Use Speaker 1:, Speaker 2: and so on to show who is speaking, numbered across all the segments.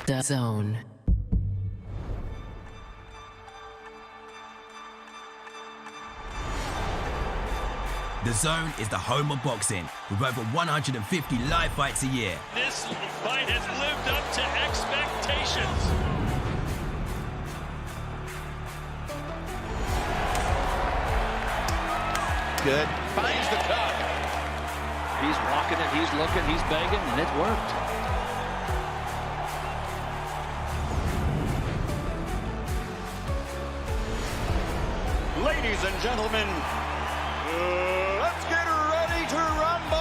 Speaker 1: DAZN.
Speaker 2: DAZN is the home of boxing, with over 150 live fights a year.
Speaker 3: This fight has lived up to expectations.
Speaker 4: Good. Finds the cup.
Speaker 5: He's walking it, he's looking, he's begging, and it's worked.
Speaker 4: Ladies and gentlemen, let's get ready to rumble!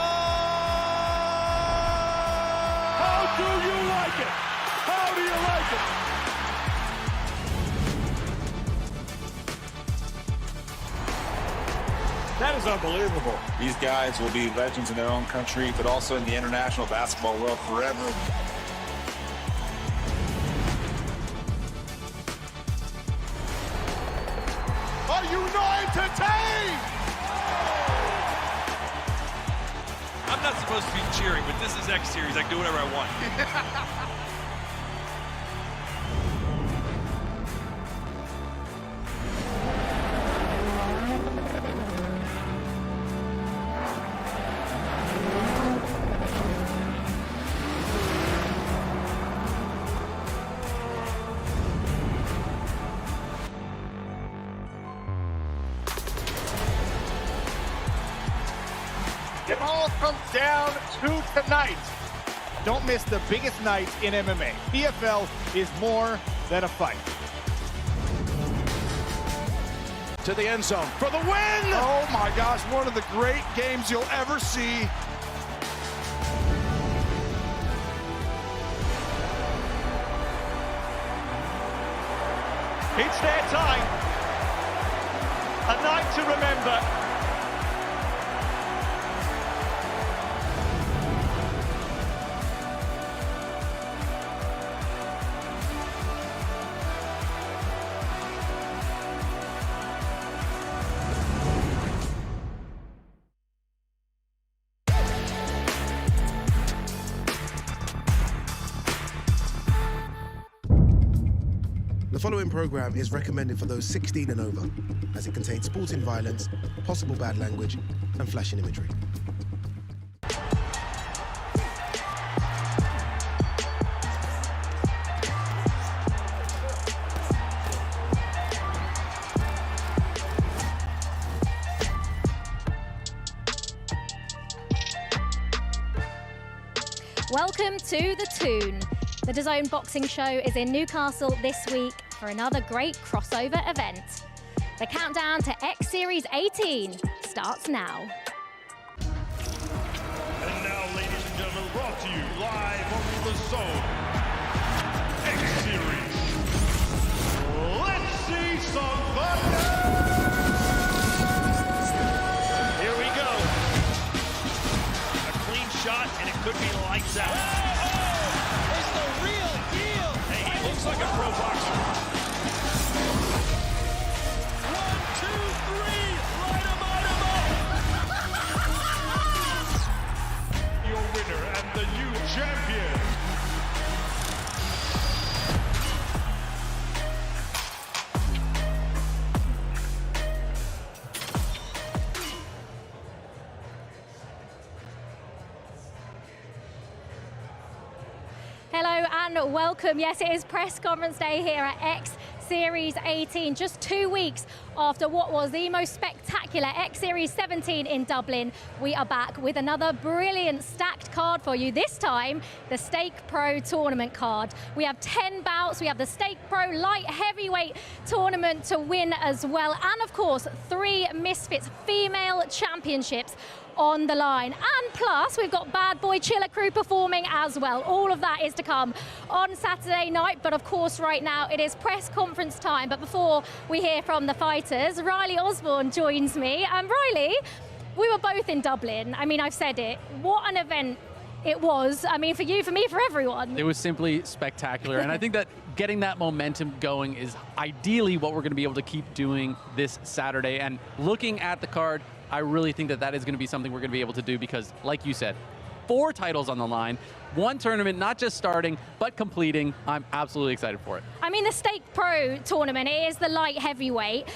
Speaker 3: How do you like it? How do you like it?
Speaker 6: That is unbelievable. These guys will be legends in their own country, but also in the international basketball world forever.
Speaker 4: Are you not entertained?
Speaker 3: I'm not supposed to be cheering, but this is X Series. I can do whatever I want.
Speaker 7: It all comes down to tonight. Don't miss the biggest night in MMA. PFL is more than a fight.
Speaker 4: To the end zone for the win! Oh my gosh, one of the great games you'll ever see.
Speaker 3: It's their time. A night to remember.
Speaker 8: The following program is recommended for those 16 and over, as it contains sporting violence, possible bad language, and flashing imagery.
Speaker 9: Welcome to The Toon. The DAZN boxing show is in Newcastle this week for another great crossover event. The countdown to X Series 18 starts now.
Speaker 3: And now, ladies and gentlemen, brought to you live on the zone. X Series. Let's see some thunder! Here we go. A clean shot, and it could be lights out.
Speaker 4: It's the real deal!
Speaker 3: Hey, he looks like a pro boxer.
Speaker 4: 1, 2, 3, light him up!
Speaker 3: Your winner and the new champion.
Speaker 9: Hello and welcome. Yes, it is press conference day here at X Series 18, just 2 weeks after what was the most spectacular X Series 17 in Dublin. We are back with another brilliant stacked card for you. This time, the Stake Pro tournament card. We have 10 bouts. We have the Stake Pro light heavyweight tournament to win as well. And of course, 3 Misfits female championships on the line. And plus, we've got Bad Boy Chiller Crew performing as well. All of that is to come on Saturday night. But of course, right now, it is press conference time. But before we hear from the fighters, Riley Osborne joins me. Riley, we were both in Dublin. I mean, I've said it. What an event it was. I mean, for you, for me, for everyone.
Speaker 10: It was simply spectacular. And I think that getting that momentum going is ideally what we're going to be able to keep doing this Saturday. And looking at the card, I really think that that is going to be something we're going to be able to do because, like you said, 4 titles on the line. 1 tournament, not just starting, but completing. I'm absolutely excited for it.
Speaker 9: I mean, the Stake Pro tournament, it is the light heavyweight.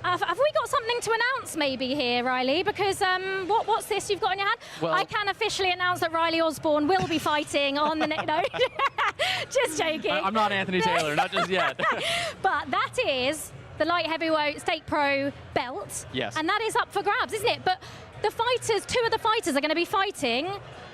Speaker 9: Have we got something to announce maybe here, Riley? Because what's this you've got in your hand?
Speaker 10: Well,
Speaker 9: I can officially announce that Riley Osborne will be fighting on the no, just joking.
Speaker 10: I'm not Anthony Taylor, not just yet.
Speaker 9: But that is the light heavyweight Stake Pro belt.
Speaker 10: Yes.
Speaker 9: And that is up for grabs, isn't it? But the fighters, 2 of the fighters are going to be fighting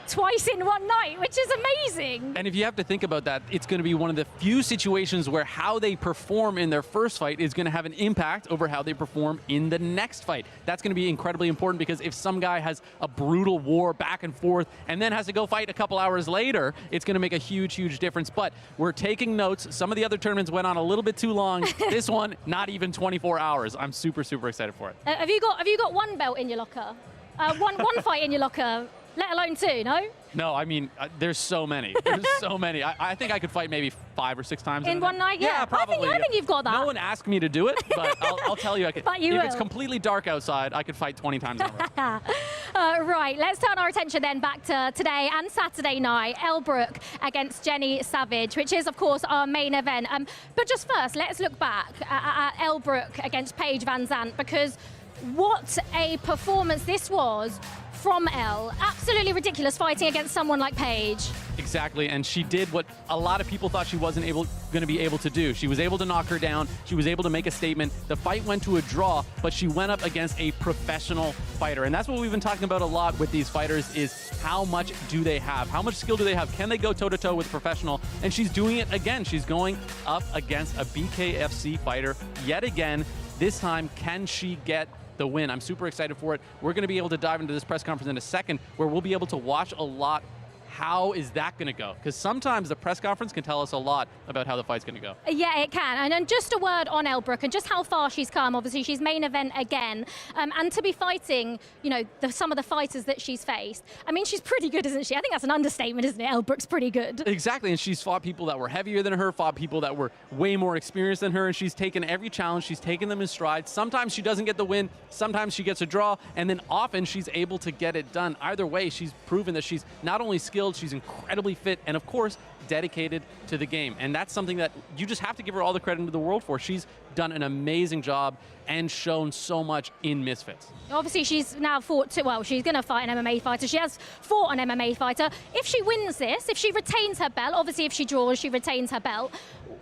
Speaker 9: twice in one night, which is amazing.
Speaker 10: And if you have to think about that, it's going to be one of the few situations where how they perform in their first fight is going to have an impact over how they perform in the next fight. That's going to be incredibly important, because if some guy has a brutal war back and forth and then has to go fight a couple hours later, it's going to make a huge, huge difference. But we're taking notes. Some of the other tournaments went on a little bit too long. This one, not even 24 hours. I'm super, super excited for it.
Speaker 9: Have you got 1 belt in your locker? One fight in your locker? Let alone 2, no?
Speaker 10: No, I mean, there's so many. There's so many. I think I could fight maybe 5 or 6 times
Speaker 9: in one night. Yeah,
Speaker 10: probably.
Speaker 9: I think you've got that.
Speaker 10: No one asked me to do it, but I'll tell you, I could.
Speaker 9: But you
Speaker 10: if
Speaker 9: will.
Speaker 10: It's completely dark outside, I could fight 20 times in a row.
Speaker 9: Right, let's turn our attention then back to today and Saturday night. ELLE BROOKE against Jenny Savage, which is, of course, our main event. But just first, let's look back at ELLE BROOKE against Paige Van Zandt, because what a performance this was from ELLE. Absolutely ridiculous fighting against someone like Paige.
Speaker 10: Exactly, and she did what a lot of people thought she wasn't going to be able to do. She was able to knock her down. She was able to make a statement. The fight went to a draw, but she went up against a professional fighter. And that's what we've been talking about a lot with these fighters, is how much do they have? How much skill do they have? Can they go toe-to-toe with a professional? And she's doing it again. She's going up against a BKFC fighter yet again. This time, can she get the win? I'm super excited for it. We're going to be able to dive into this press conference in a second, where we'll be able to watch a lot. How is that going to go? Because sometimes the press conference can tell us a lot about how the fight's going to go.
Speaker 9: Yeah, it can. And then just a word on ELLE BROOKE and just how far she's come. Obviously, she's main event again. And to be fighting, you know, some of the fighters that she's faced. I mean, she's pretty good, isn't she? I think that's an understatement, isn't it? ELLE BROOKE's pretty good.
Speaker 10: Exactly. And she's fought people that were heavier than her, fought people that were way more experienced than her. And she's taken every challenge. She's taken them in stride. Sometimes she doesn't get the win. Sometimes she gets a draw. And then often she's able to get it done. Either way, she's proven that she's not only skilled, she's incredibly fit, and of course dedicated to the game. And that's something that you just have to give her all the credit in the world for. She's done an amazing job and shown so much in Misfits.
Speaker 9: Obviously, she's now fought, she's going to fight an MMA fighter. She has fought an MMA fighter. If she wins this, if she retains her belt, obviously if she draws, she retains her belt,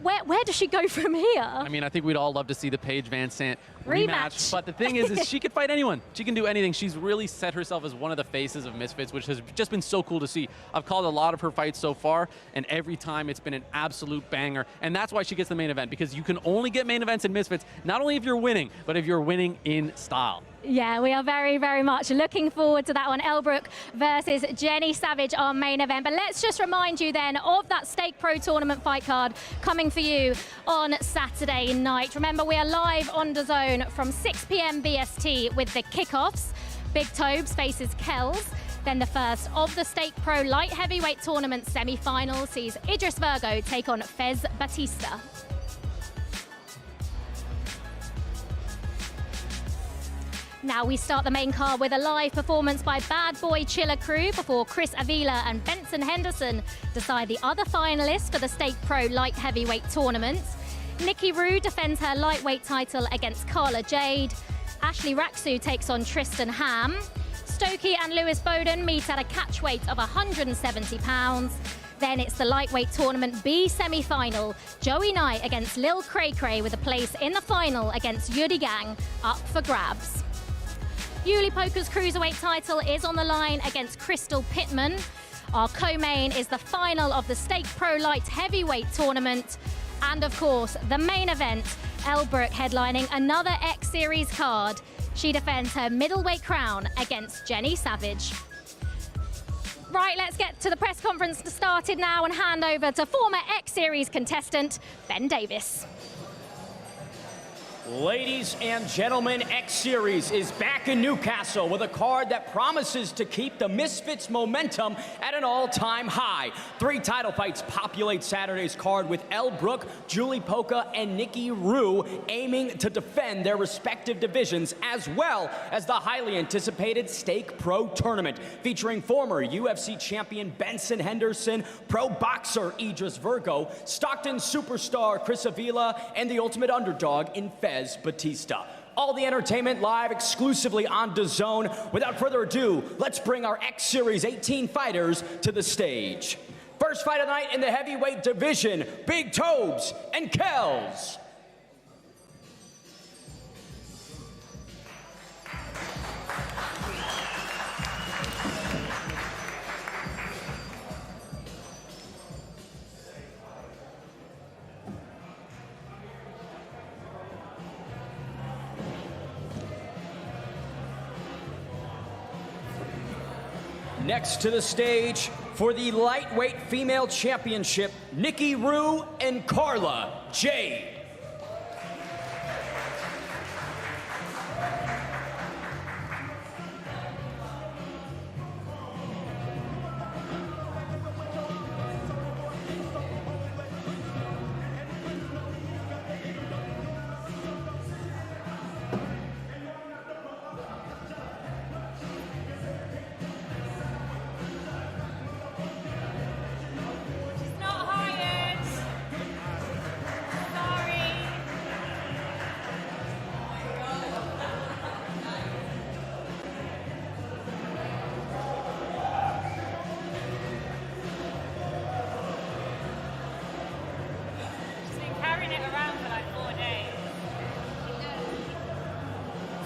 Speaker 9: where does she go from here?
Speaker 10: I mean, I think we'd all love to see the Paige Van Zandt rematch. But the thing is she could fight anyone. She can do anything. She's really set herself as one of the faces of Misfits, which has just been so cool to see. I've called a lot of her fights so far, and every time it's been an absolute banger. And that's why she gets the main event, because you can only get main events in Misfits, not only if you're winning, but if you're winning in style.
Speaker 9: Yeah, we are very, very much looking forward to that one. ELLE BROOKE versus Jenny Savage, our main event. But let's just remind you then of that Stake Pro tournament fight card coming for you on Saturday night. Remember, we are live on DAZN from 6 p.m. BST with the kickoffs. Big Tobes faces Kells. Then the first of the Stake Pro light heavyweight tournament semi-final sees Idris Virgo take on Fez Batista. Now we start the main card with a live performance by Bad Boy Chiller Crew before Chris Avila and Benson Henderson decide the other finalists for the Stake Pro light heavyweight tournament. Nikki Rue defends her lightweight title against Carla Jade. Ashley Raksu takes on Tristan Ham. Stokey and Lewis Bowden meet at a catch weight of 170 pounds. Then it's the lightweight tournament B semi-final. Joey Knight against Lil Cray Cray with a place in the final against Yuri Gang up for grabs. Yuli Poker's cruiserweight title is on the line against Crystal Pittman. Our co-main is the final of the Stake Pro Light Heavyweight Tournament. And of course, the main event, ELLE BROOKE headlining another X Series card. She defends her middleweight crown against Jenny Savage. Right, let's get to the press conference started now and hand over to former X Series contestant, Ben Davis.
Speaker 1: Ladies and gentlemen, X Series is back in Newcastle with a card that promises to keep the Misfits momentum at an all-time high. 3 title fights populate Saturday's card with ELLE, BROOKE, Julie Polka, and Nikki Rue aiming to defend their respective divisions, as well as the highly anticipated Stake Pro Tournament, featuring former UFC champion Benson Henderson, pro boxer Idris Virgo, Stockton superstar Chris Avila, and the ultimate underdog in Fez Batista. All the entertainment live exclusively on DAZN. Without further ado, let's bring our X Series 18 fighters to the stage. First fight of the night in the heavyweight division, Big Tobes and Kells. Next to the stage for the lightweight female championship, Nikki Rue and Carla Jade.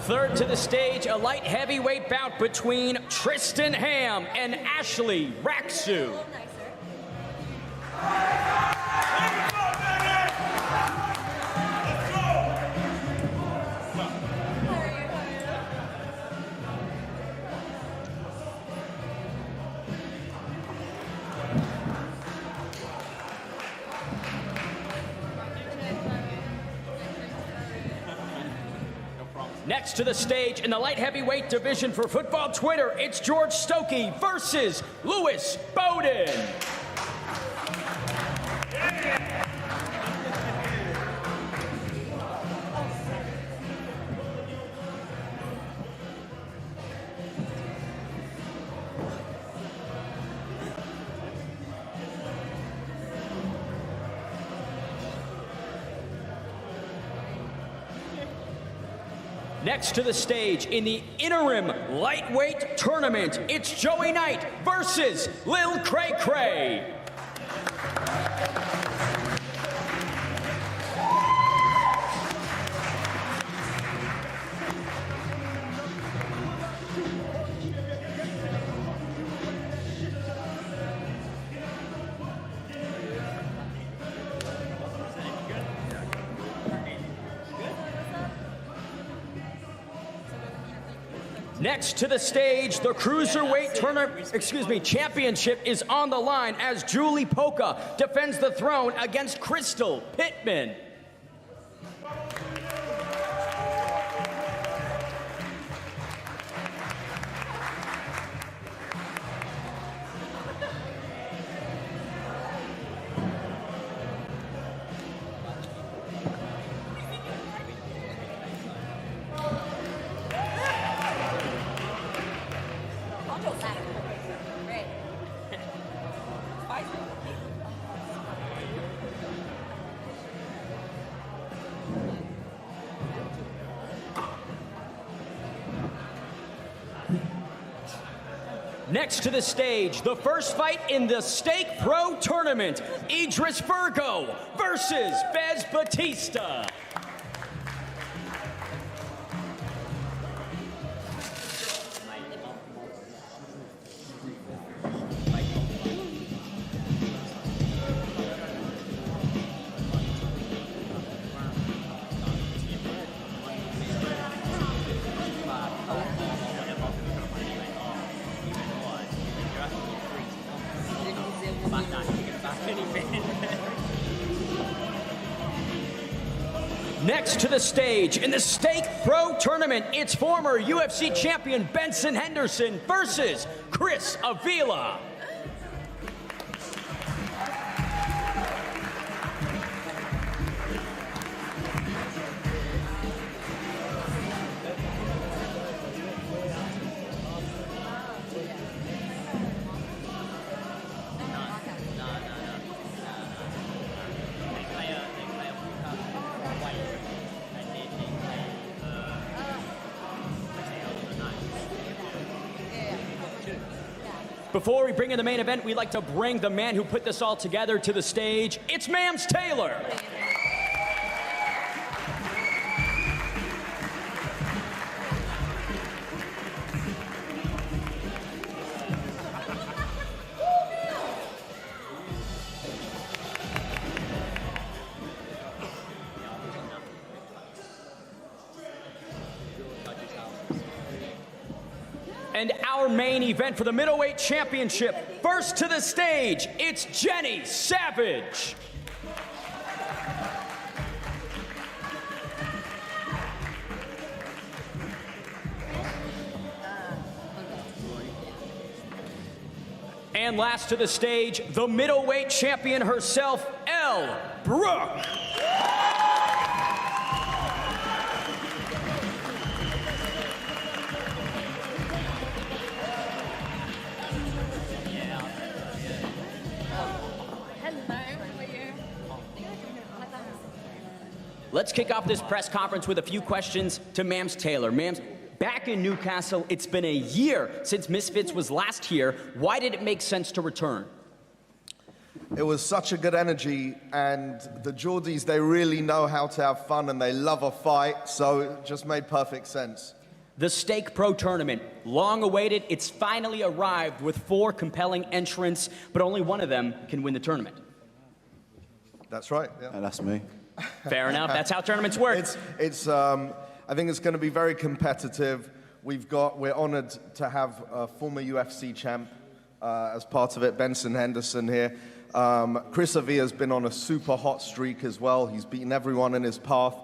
Speaker 1: Third to the stage, a light heavyweight bout between Tristan Ham and Ashley Raksu. Next to the stage in the light heavyweight division for football Twitter, it's George Stokey versus Lewis Bowden. Next to the stage in the interim lightweight tournament, it's Joey Knight versus Lil Cray Cray. Next to the stage, the cruiserweight championship is on the line as Julie Polka defends the throne against Crystal Pittman. Next to the stage, the first fight in the Stake Pro Tournament, Idris Virgo versus Fez Batista. Next to the stage in the Stake Pro Tournament, it's former UFC champion Benson Henderson versus Chris Avila. Before we bring in the main event, we'd like to bring the man who put this all together to the stage. It's Mams Taylor. And our main event for the middleweight championship. First to the stage, it's Jenny Savage. And last to the stage, the middleweight champion herself, ELLE, BROOKE. Let's kick off this press conference with a few questions to Mams Taylor. Mams, back in Newcastle, it's been a year since Misfits was last here. Why did it make sense to return?
Speaker 11: It was such a good energy, and the Geordies, they really know how to have fun and they love a fight, so it just made perfect sense.
Speaker 1: The Stake Pro Tournament, long awaited, it's finally arrived with 4 compelling entrants, but only one of them can win the tournament.
Speaker 11: That's right, yeah.
Speaker 12: And that's me.
Speaker 1: Fair enough, that's how tournaments work.
Speaker 11: I think it's going to be very competitive. We're honored to have a former UFC champ as part of it, Benson Henderson here. Chris Avila's been on a super hot streak as well. He's beaten everyone in his path,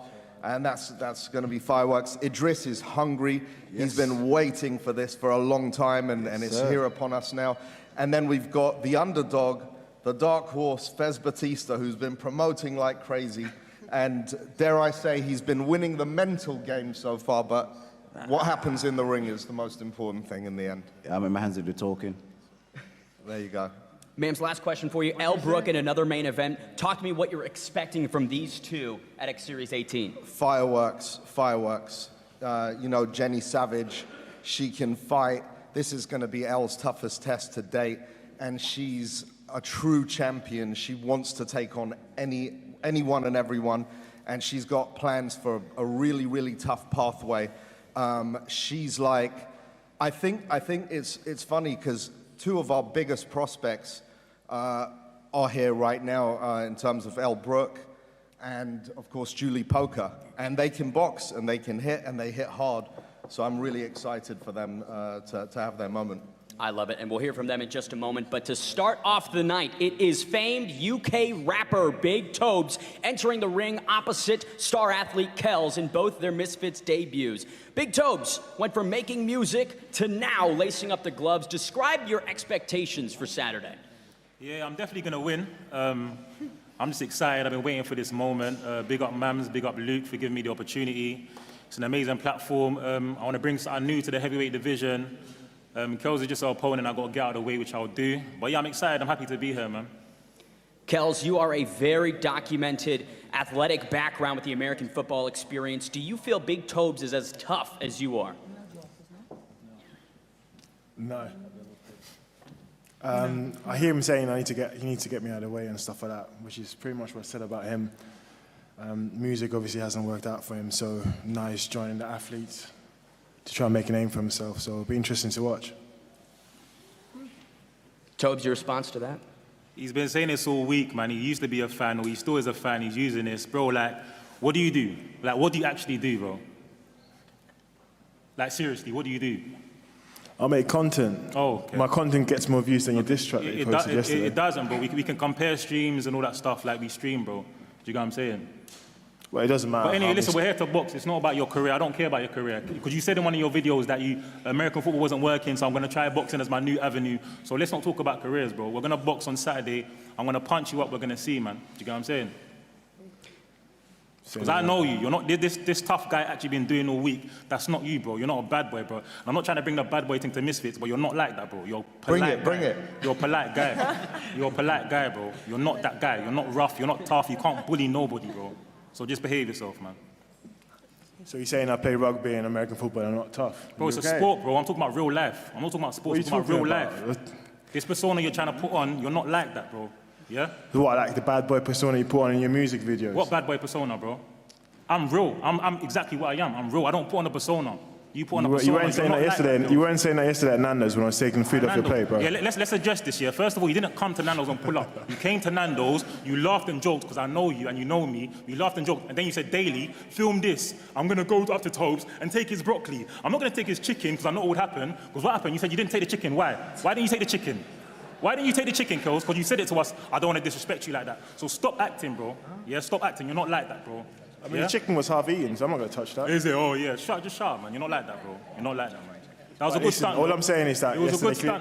Speaker 11: and that's going to be fireworks. Idris is hungry. Yes. He's been waiting for this for a long time, and it's here upon us now. And then we've got the underdog, the dark horse, Fez Batista, who's been promoting like crazy. And dare I say, he's been winning the mental game so far, but what happens in the ring is the most important thing in the end.
Speaker 12: Yeah, I'm in my hands if you're talking.
Speaker 11: There you go.
Speaker 1: Mams, last question for you. ELLE, BROOKE in another main event. Talk to me what you're expecting from these two at X Series 18.
Speaker 11: Fireworks, fireworks. You know, Jenny Savage, she can fight. This is going to be ELLE's toughest test to date, and she's a true champion. She wants to take on anyone and everyone, and she's got plans for a really, really tough pathway. She's like, I think it's funny because 2 of our biggest prospects are here right now in terms of ELLE, BROOKE, and of course Julie Poker, and they can box and they can hit and they hit hard. So I'm really excited for them to have their moment.
Speaker 1: I love it, and we'll hear from them in just a moment. But to start off the night, it is famed UK rapper Big Tobes entering the ring opposite star athlete Kells in both their Misfits debuts. Big Tobes went from making music to now lacing up the gloves. Describe your expectations for Saturday.
Speaker 13: Yeah, I'm definitely going to win. I'm just excited. I've been waiting for this moment. Big up Mams, big up Luke for giving me the opportunity. It's an amazing platform. I want to bring something new to the heavyweight division. Kells is just our opponent. I've got to get out of the way, which I'll do. But yeah, I'm excited. I'm happy to be here, man.
Speaker 1: Kells, you are a very documented athletic background with the American football experience. Do you feel Big Tobes is as tough as you are?
Speaker 14: No. I hear him saying he needs to get me out of the way and stuff like that, which is pretty much what I said about him. Music obviously hasn't worked out for him, so now he's joining the athletes to try and make a name for himself, so it'll be interesting to watch.
Speaker 1: Tobes, your response to that?
Speaker 13: He's been saying this all week, man. He used to be a fan, or he still is a fan. He's using this. Bro, like, what do you do? Like, what do you actually do, bro? Like, seriously, what do you do?
Speaker 14: I make content.
Speaker 13: Oh, okay.
Speaker 14: My content gets more views than your diss track that you posted yesterday.
Speaker 13: It doesn't, bro. We can compare streams and all that stuff like we stream, bro. Do you get what I'm saying?
Speaker 14: Well, it doesn't matter.
Speaker 13: But anyway, listen, we're here to box. It's not about your career. I don't care about your career. Because you said in one of your videos that American football wasn't working, so I'm going to try boxing as my new avenue. So let's not talk about careers, bro. We're going to box on Saturday. I'm going to punch you up. We're going to see, man. Do you get what I'm saying? Because I know you. You're not this tough guy actually been doing all week. That's not you, bro. You're not a bad boy, bro. And I'm not trying to bring the bad boy thing to Misfits, but you're not like that, bro. You're polite.
Speaker 11: Bring it.
Speaker 13: You're a polite guy. You're a polite guy, bro. You're not that guy. You're not rough. You're not tough. You can't bully nobody, bro. So just behave yourself, man.
Speaker 14: So you're saying I play rugby and American football and I'm not tough?
Speaker 13: Bro, it's a sport, bro. I'm talking about real life. I'm not talking about sports. I'm talking about real life. This persona you're trying to put on, you're not like that, bro. Yeah?
Speaker 14: What, like the bad boy persona you put on in your music videos?
Speaker 13: What bad boy persona, bro? I'm real. I'm exactly what I am. I'm real. I don't put on a persona. You put on a persona.
Speaker 14: You weren't saying that yesterday. You weren't saying that yesterday at Nando's when I was taking food off your plate, bro.
Speaker 13: Yeah, let's address this here. First of all, you didn't come to Nando's and pull up. You came to Nando's. You laughed and joked because I know you and you know me. You laughed and joked, and then you said, "Daily, film this. I'm gonna go up to Tobes and take his broccoli. I'm not gonna take his chicken because I know what would happen. Because what happened? You said you didn't take the chicken. Why? Why didn't you take the chicken? Why didn't you take the chicken, Kels? Because you said it to us. I don't want to disrespect you like that. So stop acting, bro. Yeah, stop acting. You're not like that, bro.
Speaker 14: I mean, the chicken was half eaten, so I'm not going to touch that.
Speaker 13: Is it? Oh, yeah. Just shut up, man. You're not like that, bro. You're not like that, man. That was a good stunt.
Speaker 14: All I'm saying is that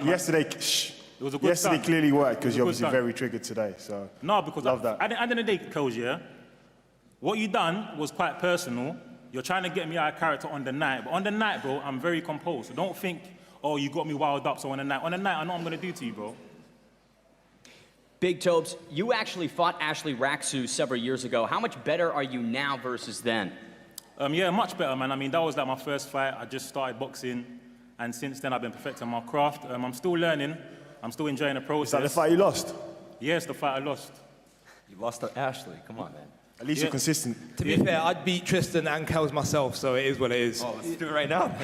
Speaker 14: yesterday clearly worked because you're obviously very triggered today. So
Speaker 13: no, because
Speaker 14: love that.
Speaker 13: At the end of the day, Kels, yeah, what you done was quite personal. You're trying to get me out of character on the night. But on the night, bro, I'm very composed. So don't think, oh, you got me wild up. So on the night, I know what I'm going to do to you, bro.
Speaker 1: Big Tobes, you actually fought Ashley Raksu several years ago. How much better are you now versus then?
Speaker 13: Yeah, much better, man. I mean, that was like my first fight. I just started boxing, and since then I've been perfecting my craft. I'm still learning. I'm still enjoying the process.
Speaker 14: Is that the fight you lost?
Speaker 13: Yes, the fight I lost.
Speaker 12: You lost to Ashley. Come on, man.
Speaker 14: At least you're consistent.
Speaker 15: To be fair, I'd beat Tristan and Kels myself, so it is what it is.
Speaker 12: Oh, let's do it right now.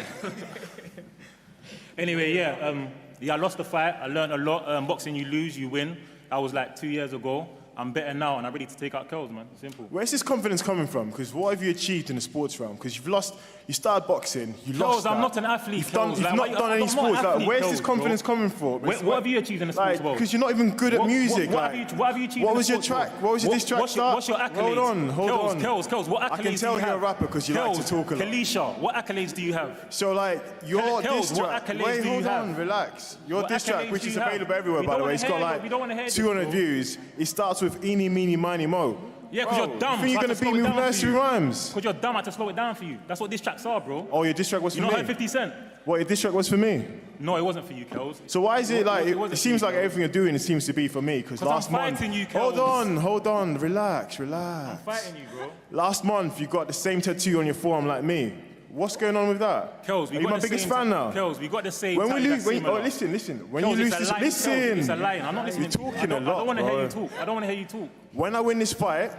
Speaker 13: Anyway, yeah, I lost the fight. I learned a lot. Boxing, you lose, you win. That was like 2 years ago. I'm better now, and I'm ready to take out Kels, man. Simple.
Speaker 14: Where's this confidence coming from? Because what have you achieved in the sports realm? Because you've lost, you started boxing, you lost that.
Speaker 13: I'm not an athlete,
Speaker 14: You've not done any sports. Like, where's this confidence coming from?
Speaker 13: What have you achieved in the sports world?
Speaker 14: Because you're not even good at music.
Speaker 13: What have you achieved?
Speaker 14: What was your track? What was your diss track start?
Speaker 13: What's your accolades?
Speaker 14: Hold on.
Speaker 13: Kels, what accolades
Speaker 14: I can tell you're a rapper because you like to talk a lot.
Speaker 13: Kalisha, what accolades do you have?
Speaker 14: So, like, your diss track. Wait, hold on, relax. Your diss track, which is available everywhere, by the way, it's got like 200 views. It starts with eeny, meeny, miny, mo.
Speaker 13: Yeah, because you're dumb.
Speaker 14: You think you're going to beat me with nursery rhymes?
Speaker 13: Because you're dumb, I had to slow it down for you. That's what diss tracks are, bro.
Speaker 14: Oh, your diss track was for me?
Speaker 13: You know, 50 Cent.
Speaker 14: What, your diss track was for me?
Speaker 13: No, it wasn't for you, Kels.
Speaker 14: So why is it like, it seems like everything you're doing, it seems to be for me, because last month...
Speaker 13: I'm fighting you, Kels.
Speaker 14: Hold on, relax.
Speaker 13: I'm fighting you, bro.
Speaker 14: Last month, you got the same tattoo on your forearm like me. What's going on with that?
Speaker 13: Kels,
Speaker 14: are you my biggest fan now?
Speaker 13: Kels, we got the same.
Speaker 14: When we lose, listen. When
Speaker 13: Kels,
Speaker 14: you lose this, listen.
Speaker 13: Kels, it's a lie. I'm not listening.
Speaker 14: You're talking a lot,
Speaker 13: I don't want to hear you talk. I don't want to hear you talk.
Speaker 14: When I win this fight,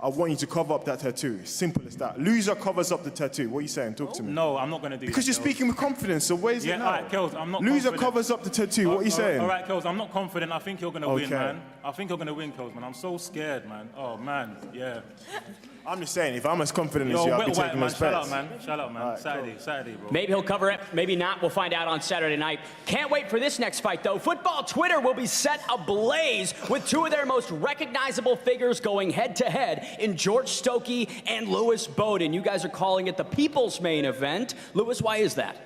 Speaker 14: I want you to cover up that tattoo. Simple as that. Loser covers up the tattoo. What are you saying? Talk to me.
Speaker 13: No, I'm not going to do
Speaker 14: because you're speaking with confidence, so where's it now?
Speaker 13: All right, Kels, I'm not
Speaker 14: Loser
Speaker 13: confident.
Speaker 14: Covers up the tattoo. What are you saying?
Speaker 13: All right, Kels, I'm not confident. I think you're going to win, man. I think you're going to win, Kels, man. I'm so scared, man. Oh, man, yeah.
Speaker 14: I'm just saying, if I'm as confident as you, I'll be taking those bets.
Speaker 13: Shut up, man. Right, Saturday, bro.
Speaker 1: Maybe he'll cover it, maybe not. We'll find out on Saturday night. Can't wait for this next fight, though. Football Twitter will be set ablaze with two of their most recognizable figures going head-to-head in George Stokey and Lewis Bowden. You guys are calling it the People's Main Event. Lewis, why is that?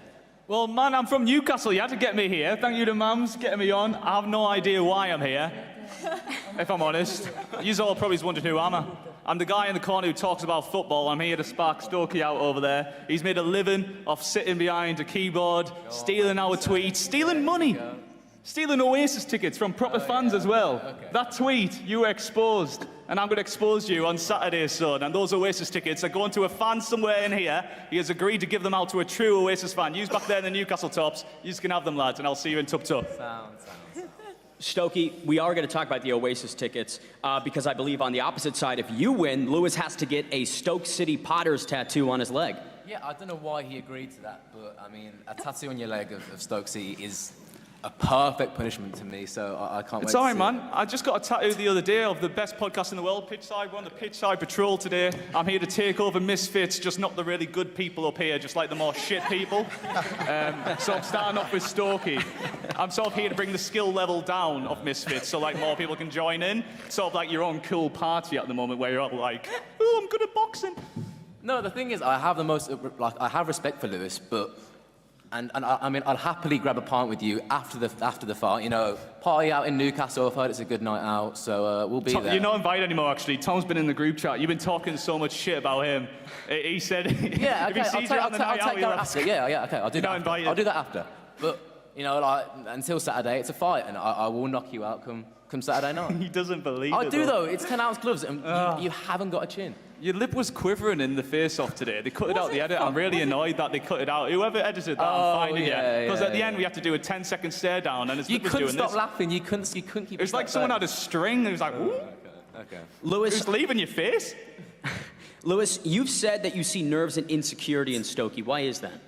Speaker 16: Well, man, I'm from Newcastle. You had to get me here. Thank you to Mums getting me on. I have no idea why I'm here, if I'm honest. You're all probably wondering who am I. I'm the guy in the corner who talks about football. I'm here to spark Stokey out over there. He's made a living off sitting behind a keyboard, stealing our tweets, stealing money, stealing Oasis tickets from proper fans as well. That tweet, you were exposed. And I'm going to expose you on Saturday, son. And those Oasis tickets are going to a fan somewhere in here. He has agreed to give them out to a true Oasis fan. You's back there in the Newcastle tops. You can have them, lads, and I'll see you in Tup Tup.
Speaker 12: Sounds.
Speaker 1: Stokey, we are going to talk about the Oasis tickets because I believe on the opposite side, if you win, Lewis has to get a Stoke City Potters tattoo on his leg.
Speaker 12: Yeah, I don't know why he agreed to that, but I mean, a tattoo on your leg of Stoke City is a perfect punishment to me, so I can't wait.
Speaker 16: It's all right, man. I just got a tattoo the other day of the best podcast in the world, Pitchside. We're on the Pitchside Patrol today. I'm here to take over Misfits, just not the really good people up here, just like the more shit people. So I'm starting off with Stokey. I'm sort of here to bring the skill level down of Misfits, so like more people can join in. Sort of like your own cool party at the moment, where you're all like, "Oh, I'm good at boxing."
Speaker 12: No, the thing is, I have the most, like, I have respect for Lewis, but. And I mean, I'll happily grab a pint with you after the fight. You know, party out in Newcastle. I've heard it's a good night out, so we'll be there.
Speaker 16: You're not invited anymore, actually. Tom's been in the group chat. You've been talking so much shit about him. He said,
Speaker 12: yeah, okay,
Speaker 16: if he sees you on the night out,
Speaker 12: after. Yeah, okay, I'll do that. After. I'll do that after. But you know, like until Saturday, it's a fight, and I will knock you out come Saturday night.
Speaker 16: He doesn't believe it.
Speaker 12: I do though. It's 10-ounce gloves, and you haven't got a chin.
Speaker 16: Your lip was quivering in the face-off today. They cut it out the edit. I'm really annoyed that they cut it out. Whoever edited that, I'm finding it. Because at the end, we had to do a 10-second stare down, and his lip was doing this. You couldn't stop
Speaker 12: laughing. You couldn't keep
Speaker 16: it was like someone had a string, and it was like, ooh.
Speaker 12: Okay.
Speaker 1: Lewis,
Speaker 16: it was leaving your face.
Speaker 1: Lewis, you've said that you see nerves and insecurity in Stokey. Why is that?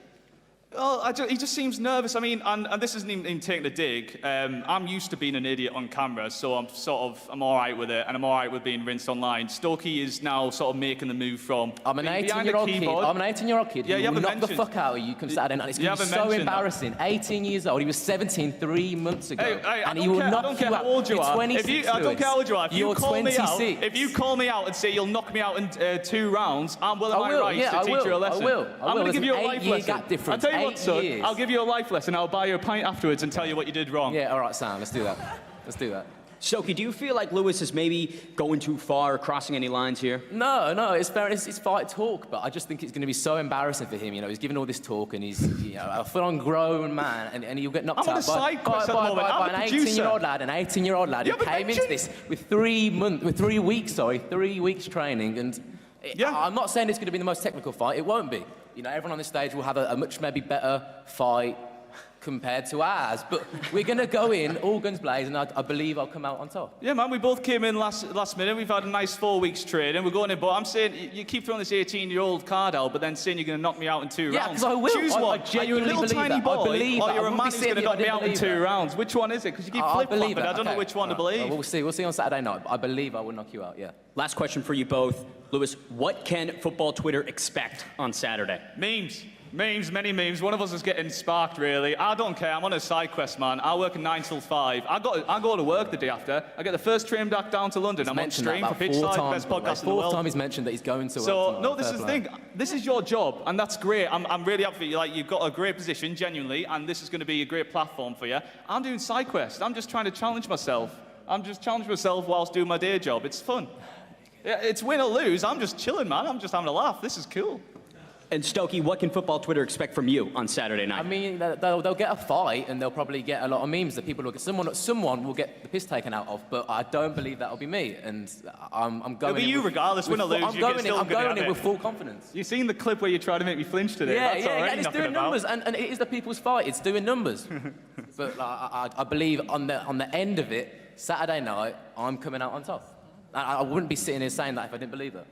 Speaker 16: Well, he just seems nervous. I mean, and this isn't even taking a dig. I'm used to being an idiot on camera, so I'm all right with it, and I'm all right with being rinsed online. Stokey is now sort of making the move from
Speaker 12: I'm an 18-year-old kid. I'm an 18-year-old kid.
Speaker 16: Yeah, you haven't
Speaker 12: knock the fuck out of you come Saturday night. It's going to be so embarrassing. 18 years old. He was 17 3 months ago.
Speaker 16: Hey,
Speaker 12: and he will knock you out. You're 26.
Speaker 16: I don't care how old you are.
Speaker 12: You're 26.
Speaker 16: If you call me out and say you'll knock me out in 2 rounds, I'm well in my rights to teach you a lesson.
Speaker 12: I will.
Speaker 16: I'm going to give you a life lesson.
Speaker 12: Gap difference.
Speaker 16: I'll tell you what, son. I'll give you a life lesson. I'll buy you a pint afterwards and tell you what you did wrong.
Speaker 12: Yeah, all right, Sam. Let's do that. Let's do that.
Speaker 1: Stokey, do you feel like Lewis is maybe going too far or crossing any lines here?
Speaker 12: No, it's fair. It's fight talk, but I just think it's going to be so embarrassing for him. You know, he's giving all this talk, and he's a full-on grown man, and he'll get knocked out by an 18-year-old lad. An 18-year-old lad who came into this with 3 weeks training, and I'm not saying it's going to be the most technical fight. It won't be. You know, everyone on this stage will have a much maybe better fight compared to ours, but we're going to go in all guns blazing, and I believe I'll come out on top.
Speaker 16: Yeah, man, we both came in last minute. We've had a nice 4 weeks training. We're going in, but I'm saying you keep throwing this 18-year-old card out, but then saying you're going to knock me out in 2 rounds.
Speaker 12: Yeah, because I will.
Speaker 16: Choose one.
Speaker 12: I genuinely
Speaker 16: believe that. Or you're a man who's going to knock me out in 2 rounds. Which one is it? Because you keep flip-flopping. I don't know which one to believe.
Speaker 12: We'll see. We'll see on Saturday night. I believe I will knock you out, yeah.
Speaker 1: Last question for you both. Lewis, what can football Twitter expect on Saturday?
Speaker 16: Memes. Memes, many memes. One of us is getting sparked, really. I don't care. I'm on a side quest, man. I work at 9 till 5. I go to work the day after. I get the first train back down to London. I'm on stream for Pitchside, best podcast in the world.
Speaker 12: 4th time he's mentioned that he's going to work.
Speaker 16: So, no, this is the thing. This is your job, and that's great. I'm really happy for you. Like, you've got a great position, genuinely, and this is going to be a great platform for you. I'm doing side quest. I'm just trying to challenge myself. I'm just challenging myself whilst doing my day job. It's fun. Yeah, it's win or lose. I'm just chilling, man. I'm just having a laugh. This is cool.
Speaker 1: And Stokey, what can football Twitter expect from you on Saturday night?
Speaker 12: I mean, they'll get a fight, and they'll probably get a lot of memes that people will get. Someone will get the piss taken out of, but I don't believe that'll be me. And I'm going.
Speaker 16: It'll be you regardless. Win or lose, I'm
Speaker 12: going in with full confidence.
Speaker 16: You've seen the clip where you try to make me flinch today.
Speaker 12: Yeah,
Speaker 16: That's
Speaker 12: and it's doing numbers, and it is the people's fight. It's doing numbers. But I believe on the end of it, Saturday night, I'm coming out on top. I wouldn't be sitting here saying that if I didn't believe it.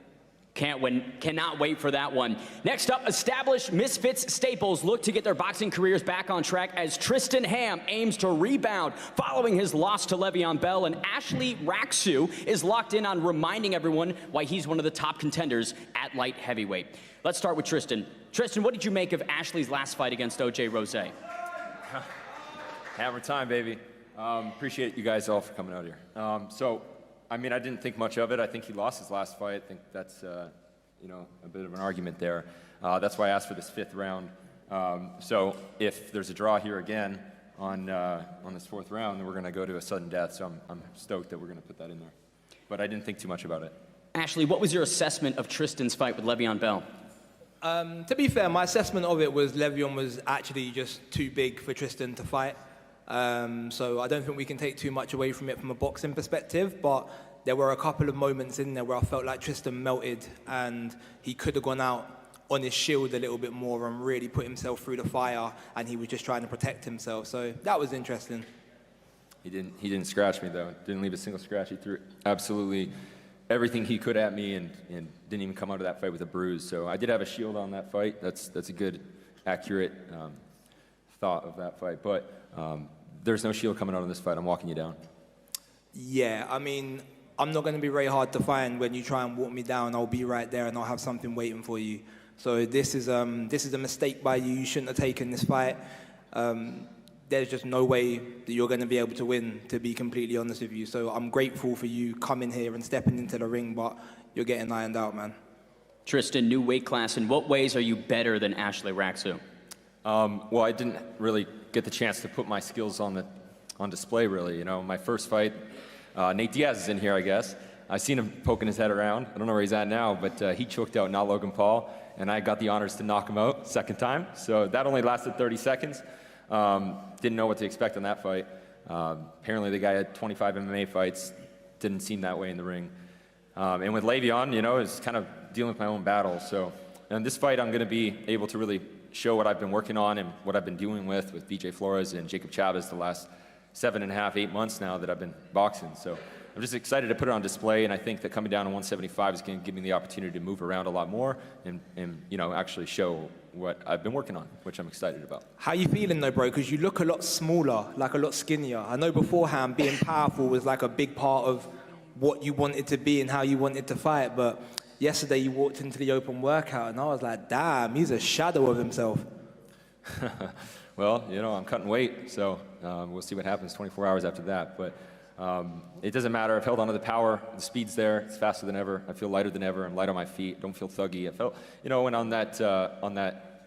Speaker 1: Cannot wait for that one. Next up, established Misfits staples look to get their boxing careers back on track as Tristan Ham aims to rebound following his loss to Le'Veon Bell, and Ashley Raksu is locked in on reminding everyone why he's one of the top contenders at light heavyweight. Let's start with Tristan. Tristan, what did you make of Ashley's last fight against O.J. Rose?
Speaker 17: Hammer time, baby. Appreciate you guys all for coming out here. I mean, I didn't think much of it. I think he lost his last fight. I think that's, you know, a bit of an argument there. That's why I asked for this 5th round. So if there's a draw here again on this 4th round, then we're going to go to a sudden death. So I'm stoked that we're going to put that in there. But I didn't think too much about it.
Speaker 1: Ashley, what was your assessment of Tristan's fight with Le'Veon Bell?
Speaker 15: To be fair, my assessment of it was Le'Veon was actually just too big for Tristan to fight. So I don't think we can take too much away from it from a boxing perspective, but there were a couple of moments in there where I felt like Tristan melted and he could have gone out on his shield a little bit more and really put himself through the fire, and he was just trying to protect himself. So that was interesting.
Speaker 17: He didn't scratch me, though. Didn't leave a single scratch. He threw absolutely everything he could at me and didn't even come out of that fight with a bruise. So I did have a shield on that fight. That's a good, accurate thought of that fight. But there's no shield coming out of this fight. I'm walking you down.
Speaker 15: Yeah, I mean, I'm not going to be very hard to find. When you try and walk me down, I'll be right there and I'll have something waiting for you. So this is a mistake by you. You shouldn't have taken this fight. There's just no way that you're going to be able to win, to be completely honest with you. So I'm grateful for you coming here and stepping into the ring, but you're getting ironed out, man.
Speaker 1: Tristan, new weight class. In what ways are you better than Ashley Raxu?
Speaker 17: Well, I didn't really get the chance to put my skills on display, really. You know, my first fight, Nate Diaz is in here, I guess. I seen him poking his head around. I don't know where he's at now, but he choked out not Logan Paul, and I got the honors to knock him out second time. So that only lasted 30 seconds. Didn't know what to expect on that fight. Apparently the guy had 25 MMA fights. Didn't seem that way in the ring. And with Le'Veon, you know, it's kind of dealing with my own battle. So in this fight, I'm going to be able to really show what I've been working on and what I've been dealing with BJ Flores and Jacob Chavez the last 7.5, 8 months now that I've been boxing. So I'm just excited to put it on display, and I think that coming down to 175 is going to give me the opportunity to move around a lot more and you know, actually show what I've been working on, which I'm excited about.
Speaker 15: How you feeling though, bro? Because you look a lot smaller, like a lot skinnier. I know beforehand being powerful was like a big part of what you wanted to be and how you wanted to fight, but yesterday you walked into the open workout and I was like, damn, he's a shadow of himself.
Speaker 17: Well, you know, I'm cutting weight, so we'll see what happens 24 hours after that. But it doesn't matter. I've held onto the power. The speed's there. It's faster than ever. I feel lighter than ever. I'm light on my feet. Don't feel thuggy. I felt, you know, when on that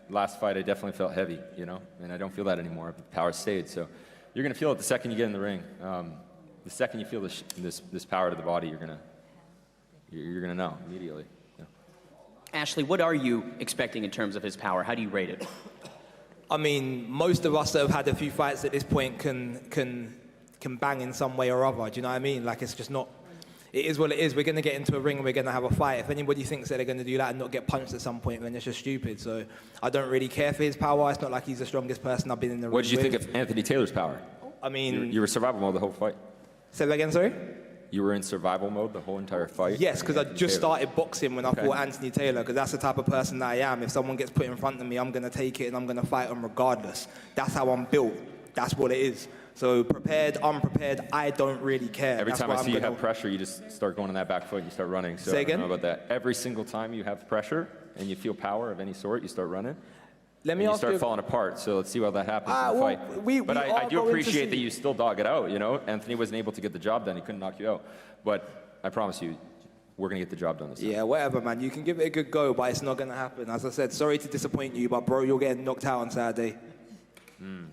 Speaker 17: last fight, I definitely felt heavy, you know, and I don't feel that anymore. The power stayed. So you're going to feel it the second you get in the ring. The second you feel this power to the body, you're gonna know immediately. Yeah.
Speaker 1: Ashley, what are you expecting in terms of his power? How do you rate it?
Speaker 15: I mean, most of us that have had a few fights at this point can bang in some way or other. Do you know what I mean? Like, it's just not. It is what it is. We're gonna get into a ring and we're gonna have a fight. If anybody thinks that they're gonna do that and not get punched at some point, then it's just stupid. So I don't really care for his power. It's not like he's the strongest person I've been in the ring with.
Speaker 17: What did you think of Anthony Taylor's power?
Speaker 15: I mean,
Speaker 17: you were survival mode the whole fight.
Speaker 15: Say that again, sorry?
Speaker 17: You were in survival mode the whole entire fight?
Speaker 15: Yes, because I just started boxing when I fought Anthony Taylor, because that's the type of person that I am. If someone gets put in front of me, I'm going to take it and I'm going to fight them regardless. That's how I'm built. That's what it is. So prepared, unprepared, I don't really care.
Speaker 17: Every time I see you have pressure, you just start going on that back foot and you start running. So
Speaker 15: Say again?
Speaker 17: I don't know about that. Every single time you have pressure and you feel power of any sort, you start running.
Speaker 15: Let me
Speaker 17: and you
Speaker 15: ask
Speaker 17: start
Speaker 15: you
Speaker 17: falling apart, so let's see how that happens in the fight. But I do appreciate that you still dog it out, you know? Anthony wasn't able to get the job done. He couldn't knock you out. But I promise you, we're going to get the job done this time.
Speaker 15: Yeah, whatever, man. You can give it a good go, but it's not going to happen. As I said, sorry to disappoint you, but, bro, you're getting knocked out on Saturday.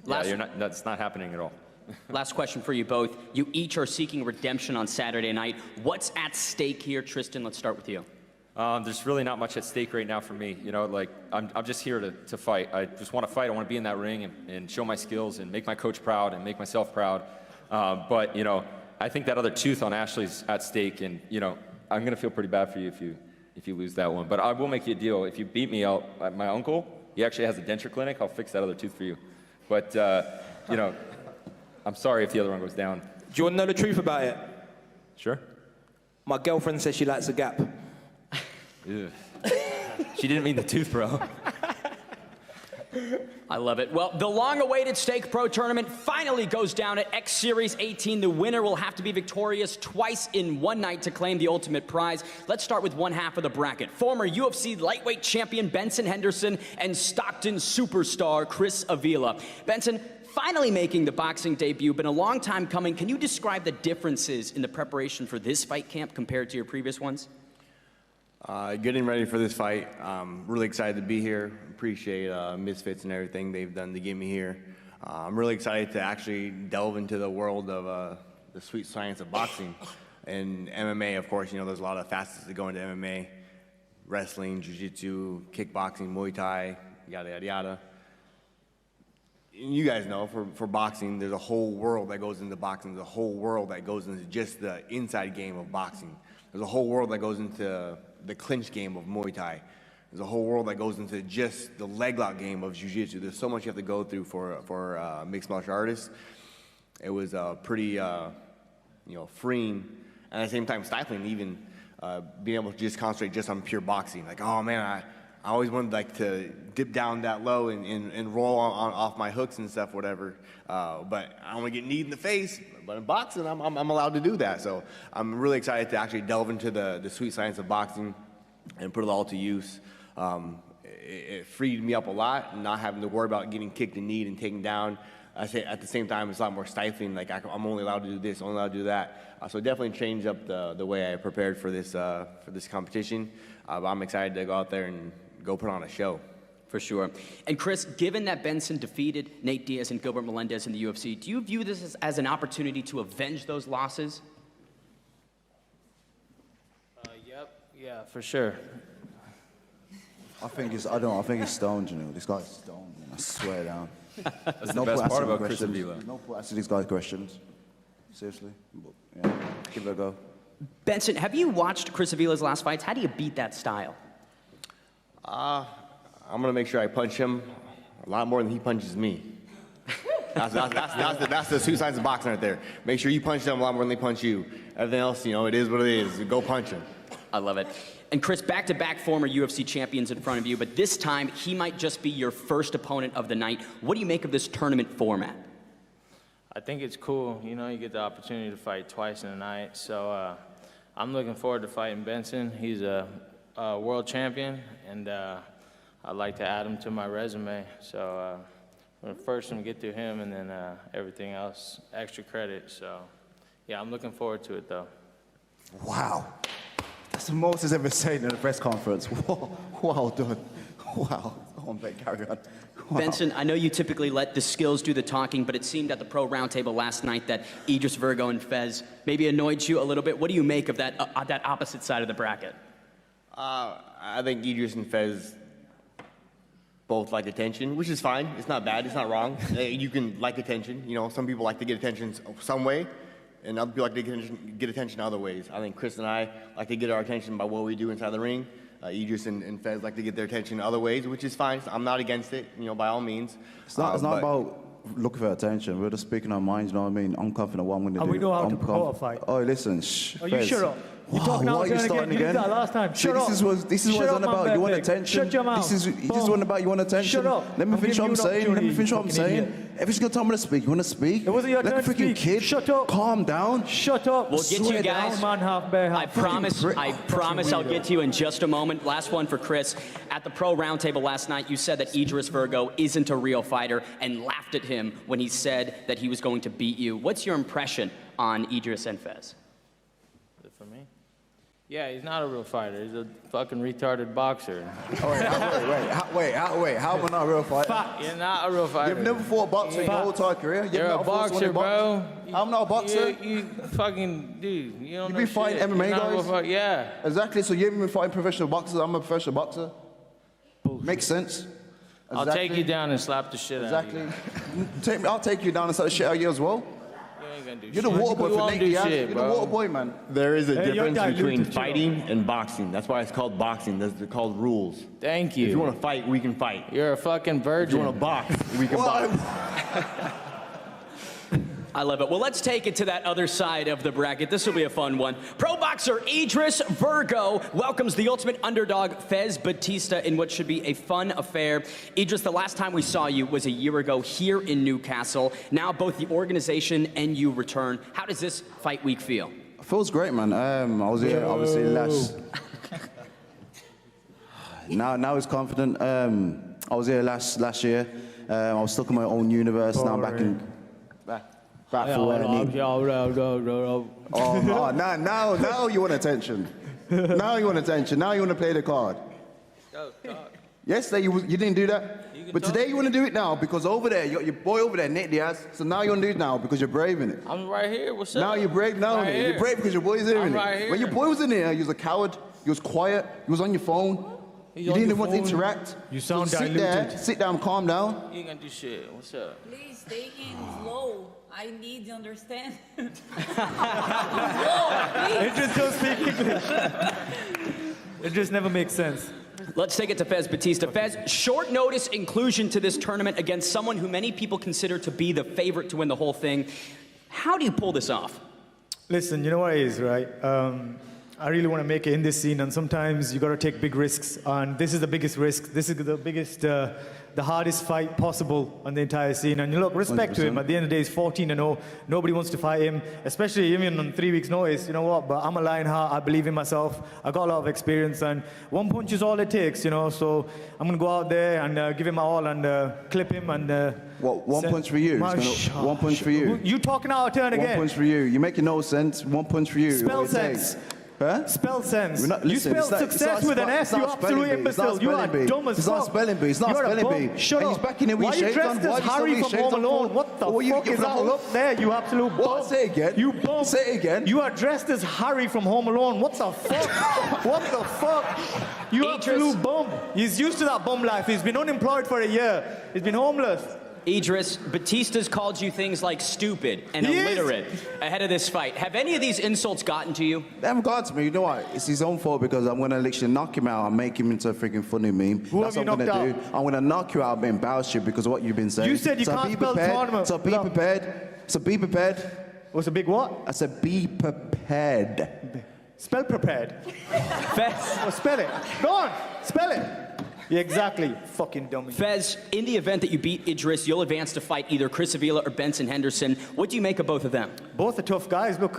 Speaker 17: Yeah, that's not happening at all.
Speaker 1: Last question for you both. You each are seeking redemption on Saturday night. What's at stake here? Tristan, let's start with you.
Speaker 17: There's really not much at stake right now for me. You know, like, I'm just here to fight. I just want to fight. I want to be in that ring and show my skills and make my coach proud and make myself proud. But, you know, I think that other tooth on Ashley's at stake, and, you know, I'm going to feel pretty bad for you if you lose that one. But I will make you a deal. If you beat me out, my uncle, he actually has a denture clinic. I'll fix that other tooth for you. But, you know, I'm sorry if the other one goes down.
Speaker 15: Do you want to know the truth about it?
Speaker 17: Sure.
Speaker 15: My girlfriend says she likes a gap.
Speaker 17: She didn't mean the tooth, bro.
Speaker 1: I love it. Well, the long-awaited Stake Pro tournament finally goes down at X Series 18. The winner will have to be victorious twice in one night to claim the ultimate prize. Let's start with one half of the bracket. Former UFC lightweight champion Benson Henderson and Stockton superstar Chris Avila. Benson, finally making the boxing debut, been a long time coming. Can you describe the differences in the preparation for this fight camp compared to your previous ones?
Speaker 18: Getting ready for this fight, really excited to be here. Appreciate Misfits and everything they've done to get me here. I'm really excited to actually delve into the world of the sweet science of boxing. And MMA, of course, you know, there's a lot of facets that go into MMA. Wrestling, jiu-jitsu, kickboxing, Muay Thai, yada, yada, yada. You guys know, for boxing, there's a whole world that goes into boxing. There's a whole world that goes into just the inside game of boxing. There's a whole world that goes into the clinch game of Muay Thai. There's a whole world that goes into just the leg lock game of Jiu-Jitsu. There's so much you have to go through for mixed martial artists. It was pretty, freeing, and at the same time stifling, even being able to just concentrate just on pure boxing. Like, oh man, I always wanted like to dip down that low and roll on off my hooks and stuff, whatever. But I don't want to get kneed in the face. But in boxing, I'm allowed to do that. So I'm really excited to actually delve into the sweet science of boxing and put it all to use. It freed me up a lot, not having to worry about getting kicked and kneed and taken down. I say at the same time, it's a lot more stifling. Like I'm only allowed to do this, only allowed to do that. So definitely changed up the way I prepared for this competition. But I'm excited to go out there and go put on a show.
Speaker 1: For sure. And Chris, given that Benson defeated Nate Diaz and Gilbert Melendez in the UFC, do you view this as an opportunity to avenge those losses?
Speaker 19: Yep. Yeah, for sure.
Speaker 20: I think it's stoned, you know. This guy's stoned, man. I swear down.
Speaker 17: That's the best part about Chris Avila.
Speaker 20: No point asking these guys questions. Seriously. But, yeah, give it a go.
Speaker 1: Benson, have you watched Chris Avila's last fights? How do you beat that style?
Speaker 18: I'm gonna make sure I punch him a lot more than he punches me. That's the two sides of boxing right there. Make sure you punch them a lot more than they punch you. Everything else, you know, it is what it is. Go punch him.
Speaker 1: I love it. And Chris, back-to-back former UFC champions in front of you, but this time he might just be your first opponent of the night. What do you make of this tournament format?
Speaker 19: I think it's cool. You know, you get the opportunity to fight twice in a night. So I'm looking forward to fighting Benson. He's a world champion, and I'd like to add him to my resume. So first I'm gonna get through him, and then everything else, extra credit. So yeah, I'm looking forward to it though.
Speaker 20: Wow. That's the most he's ever said in a press conference. Well done. Wow. Go on, Ben, carry on. Wow.
Speaker 1: Benson, I know you typically let the skills do the talking, but it seemed at the pro roundtable last night that Idris Virgo and Fez maybe annoyed you a little bit. What do you make of that opposite side of the bracket?
Speaker 18: I think Idris and Fez both like attention, which is fine. It's not bad. It's not wrong. You can like attention. You know, some people like to get attention some way, and other people like to get attention other ways. I think Chris and I like to get our attention by what we do inside the ring. Idris and Fez like to get their attention other ways, which is fine. I'm not against it, you know, by all means.
Speaker 20: It's not about looking for attention. We're just speaking our minds, you know what I mean? I'm confident what I'm going to do.
Speaker 21: And we know how to prepare a fight.
Speaker 20: Oh, listen, shh.
Speaker 21: Oh, you shut up. You talk now again. You did that last time. Shut up.
Speaker 20: This is what it's on about. You want attention.
Speaker 21: Shut your mouth.
Speaker 20: This is what about. You want attention.
Speaker 21: Shut up.
Speaker 20: Let me finish what I'm saying. Let me finish what I'm saying. Every single time I'm going to speak, you want to speak?
Speaker 21: It wasn't your turn
Speaker 20: to speak. Like a freaking kid.
Speaker 21: Shut up.
Speaker 20: Calm down.
Speaker 21: Shut up.
Speaker 1: We'll get you guys. I promise I'll get to you in just a moment. Last one for Chris. At the pro roundtable last night, you said that Idris Virgo isn't a real fighter and laughed at him when he said that he was going to beat you. What's your impression on Idris and Fez?
Speaker 19: For me? Yeah, he's not a real fighter. He's a fucking retarded boxer.
Speaker 20: Wait, how am I not a real fighter?
Speaker 19: You're not a real fighter.
Speaker 20: You've never fought a boxer in your whole entire career?
Speaker 19: You're a boxer, bro.
Speaker 20: I'm not a boxer.
Speaker 19: You fucking, dude, you don't know
Speaker 20: You've been fighting MMA guys?
Speaker 19: Yeah.
Speaker 20: Exactly, so you haven't been fighting professional boxers. I'm a professional boxer. Makes sense. Exactly.
Speaker 19: I'll take you down and slap the shit out of you.
Speaker 20: I'll take you down and slap the shit out of you as well. You're the water boy for Nate Diaz. You're the water boy, man.
Speaker 18: There is a difference between fighting and boxing. That's why it's called boxing. They're called rules.
Speaker 19: Thank you.
Speaker 18: If you want to fight, we can fight.
Speaker 19: You're a fucking virgin.
Speaker 18: If you want to box, we can box.
Speaker 1: I love it. Well, let's take it to that other side of the bracket. This will be a fun one. Pro boxer Idris Virgo welcomes the ultimate underdog Fez Batista in what should be a fun affair. Idris, the last time we saw you was a year ago here in Newcastle. Now both the organization and you return. How does this fight week feel?
Speaker 20: It feels great, man. I was here obviously last. now it's confident. I was here last year. I was stuck in my own universe. Now I'm back in. Back for where I need. Now you want attention. Now you want attention. Now you want to play the card. Yesterday you didn't do that. But today you want to do it now because over there, your boy over there, Nate Diaz. So now you want to do it now because you're brave in it.
Speaker 19: I'm right here. What's up?
Speaker 20: Now you're brave now.
Speaker 19: Right
Speaker 20: You're brave because your boy's here in it.
Speaker 19: Right here.
Speaker 20: When your boy was in here, he was a coward. He was quiet. He was on your phone. You didn't even want to interact.
Speaker 21: You sound
Speaker 20: diluted. Sit down, calm down.
Speaker 19: You ain't gonna do shit. What's up?
Speaker 22: Please take it slow. I need to understand.
Speaker 21: It just don't speak English. It just never makes sense.
Speaker 1: Let's take it to Fez Batista. Fez, short notice inclusion to this tournament against someone who many people consider to be the favorite to win the whole thing. How do you pull this off?
Speaker 21: Listen, you know what it is, right? I really want to make it in this scene, and sometimes you got to take big risks, and this is the biggest risk. This is the biggest, the hardest fight possible on the entire scene. And you look, respect 100%. To him. At the end of the day, he's 14-0. Nobody wants to fight him, especially even on 3 weeks' notice. You know what? But I'm a Lionheart. I believe in myself. I got a lot of experience, and one punch is all it takes. You know, so I'm gonna go out there and give him my all and clip him and.
Speaker 20: What? One punch for you? One punch for you.
Speaker 21: You talking out of turn again?
Speaker 20: One punch for you. You're making no sense. One punch for you.
Speaker 21: Spell sense.
Speaker 20: Huh?
Speaker 21: Spell sense.
Speaker 20: You
Speaker 21: spell success with an S, you absolute imbecile. You are dumb as fuck.
Speaker 20: It's not spelling bee. It's not spelling bee.
Speaker 21: Shut up.
Speaker 20: He's back in the
Speaker 21: Why are you dressed as Harry from Home Alone? What the fuck is that look there, you absolute bum?
Speaker 20: What? Say it again.
Speaker 21: You bum.
Speaker 20: Say it again.
Speaker 21: You are dressed as Harry from Home Alone. What the fuck? What the fuck? You absolute bum. He's used to that bum life. He's been unemployed for a year. He's been homeless.
Speaker 1: Idris, Batista's called you things like stupid and illiterate ahead of this fight. Have any of these insults gotten to you?
Speaker 20: They haven't gotten to me. You know what? It's his own fault because I'm going to literally knock him out and make him into a freaking funny meme. That's what I'm going to do. I'm going to knock you out and embarrass you because of what you've been saying.
Speaker 21: You said you can't spell tournament.
Speaker 20: So be prepared. So be prepared.
Speaker 21: What's a big what?
Speaker 20: I said be prepared.
Speaker 21: Spell prepared. Well, spell it. Go on. Spell it. Yeah, exactly. Fucking dummy.
Speaker 1: Fez, in the event that you beat Idris, you'll advance to fight either Chris Avila or Benson Henderson. What do you make of both of them?
Speaker 21: Both are tough guys. Look,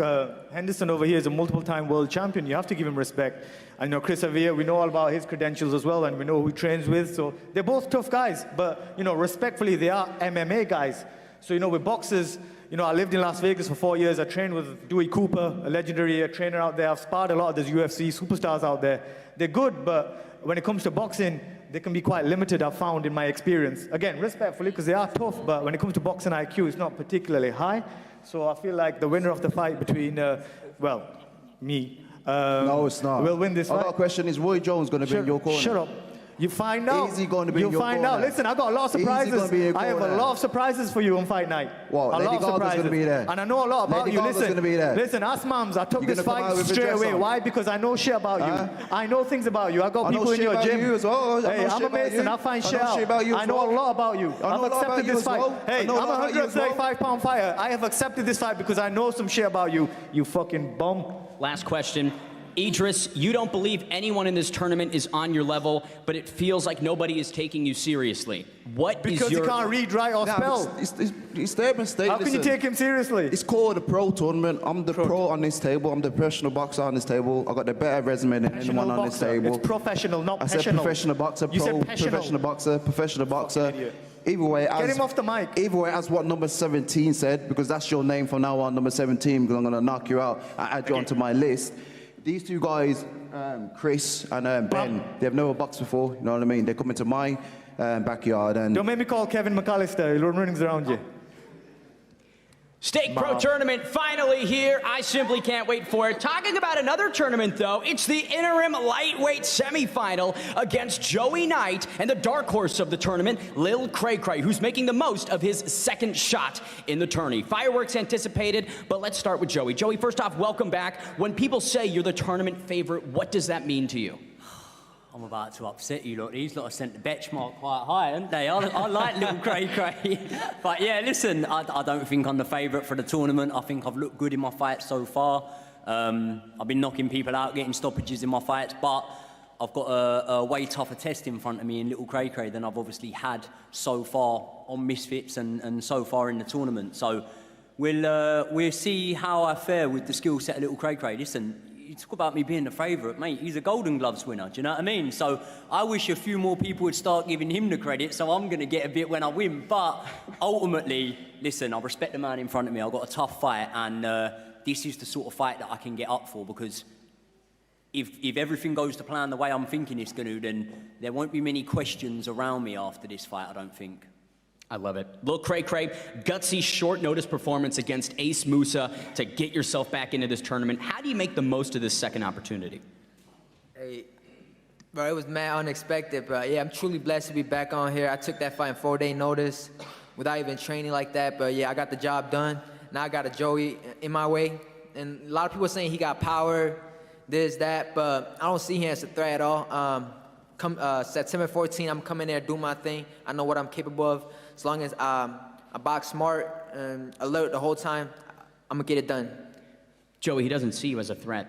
Speaker 21: Henderson over here is a multiple-time world champion. You have to give him respect. I know Chris Avila, we know all about his credentials as well, and we know who he trains with. So they're both tough guys. But, you know, respectfully, they are MMA guys. So, you know, with boxers, you know, I lived in Las Vegas for 4 years. I trained with Dewey Cooper, a legendary trainer out there. I've sparred a lot of those UFC superstars out there. They're good, but when it comes to boxing, they can be quite limited, I've found in my experience. Again, respectfully, because they are tough, but when it comes to boxing IQ, it's not particularly high. So I feel like the winner of the fight between, well, me,
Speaker 20: no, it's not.
Speaker 21: will win this fight.
Speaker 20: I got a question. Is Roy Jones going to be in your corner?
Speaker 21: Shut up. You find out.
Speaker 20: Is he going to be in your corner?
Speaker 21: You find out. Listen, I got a lot of surprises. I have a lot of surprises for you on fight night.
Speaker 20: What?
Speaker 21: A lot of surprises.
Speaker 20: Going to be there.
Speaker 21: And I know a lot about you. Listen,
Speaker 20: going to be there.
Speaker 21: Listen, ask Mams. I took this fight straight away. Why? Because I know shit about you. I know things about you. I got people in your gym.
Speaker 20: You as well.
Speaker 21: Hey, I'm a Mason. I find shit out. I know a lot about you. I've accepted this fight. Hey, I'm a 135-pound fighter. I have accepted this fight because I know some shit about you. You fucking bum.
Speaker 1: Last question. Idris, you don't believe anyone in this tournament is on your level, but it feels like nobody is taking you seriously. What is your...
Speaker 21: Because you can't read, write, or spell.
Speaker 20: It's their mistake.
Speaker 21: How can you take him seriously?
Speaker 20: It's called a pro tournament. I'm the pro on this table. I'm the professional boxer on this table. I got the better resume than anyone on this table.
Speaker 21: It's professional, not
Speaker 20: passional. I said professional boxer, professional boxer. Either way,
Speaker 21: get him off the mic.
Speaker 20: Either way, as what number 17 said, because that's your name from now on, number 17, because I'm going to knock you out. I add you onto my list. These two guys, Chris and Ben, they've never boxed before, you know what I mean? They're coming to my backyard and...
Speaker 21: Don't make me call Kevin McAllister, he'll run rings around you.
Speaker 1: Steak Pro Tournament finally here. I simply can't wait for it. Talking about another tournament, though, it's the interim lightweight semifinal against Joey Knight and the dark horse of the tournament, Lil Cray Cray, who's making the most of his second shot in the tourney. Fireworks anticipated, but let's start with Joey. Joey, first off, welcome back. When people say you're the tournament favorite, what does that mean to you?
Speaker 2: I'm about to upset you lot. These lot have sent the benchmark quite high, haven't they? I like Little Cray Cray. But yeah, listen, I don't think I'm the favourite for the tournament. I think I've looked good in my fights so far. I've been knocking people out, getting stoppages in my fights, but I've got a way tougher test in front of me in Little Cray Cray than I've obviously had so far on Misfits and so far in the tournament. So we'll see how I fare with the skill set of Little Cray Cray. Listen, you talk about me being the favourite, mate. He's a Golden Gloves winner, do you know what I mean? So I wish a few more people would start giving him the credit, so I'm going to get a bit when I win. But ultimately, listen, I respect the man in front of me. I've got a tough fight, and this is the sort of fight that I can get up for, because if everything goes to plan the way I'm thinking it's going to, then there won't be many questions around me after this fight, I don't think.
Speaker 1: I love it. Lil Cray Cray, gutsy short notice performance against Ace Musa to get yourself back into this tournament. How do you make the most of this second opportunity?
Speaker 5: Hey, bro, it was mad unexpected, but yeah, I'm truly blessed to be back on here. I took that fight in 4-day notice without even training like that, but yeah, I got the job done. Now I got a Joey in my way, and a lot of people are saying he got power, this, that, but I don't see him as a threat at all. September 14, I'm coming there, do my thing. I know what I'm capable of. As long as I box smart and alert the whole time, I'm going to get it done.
Speaker 1: Joey, he doesn't see you as a threat.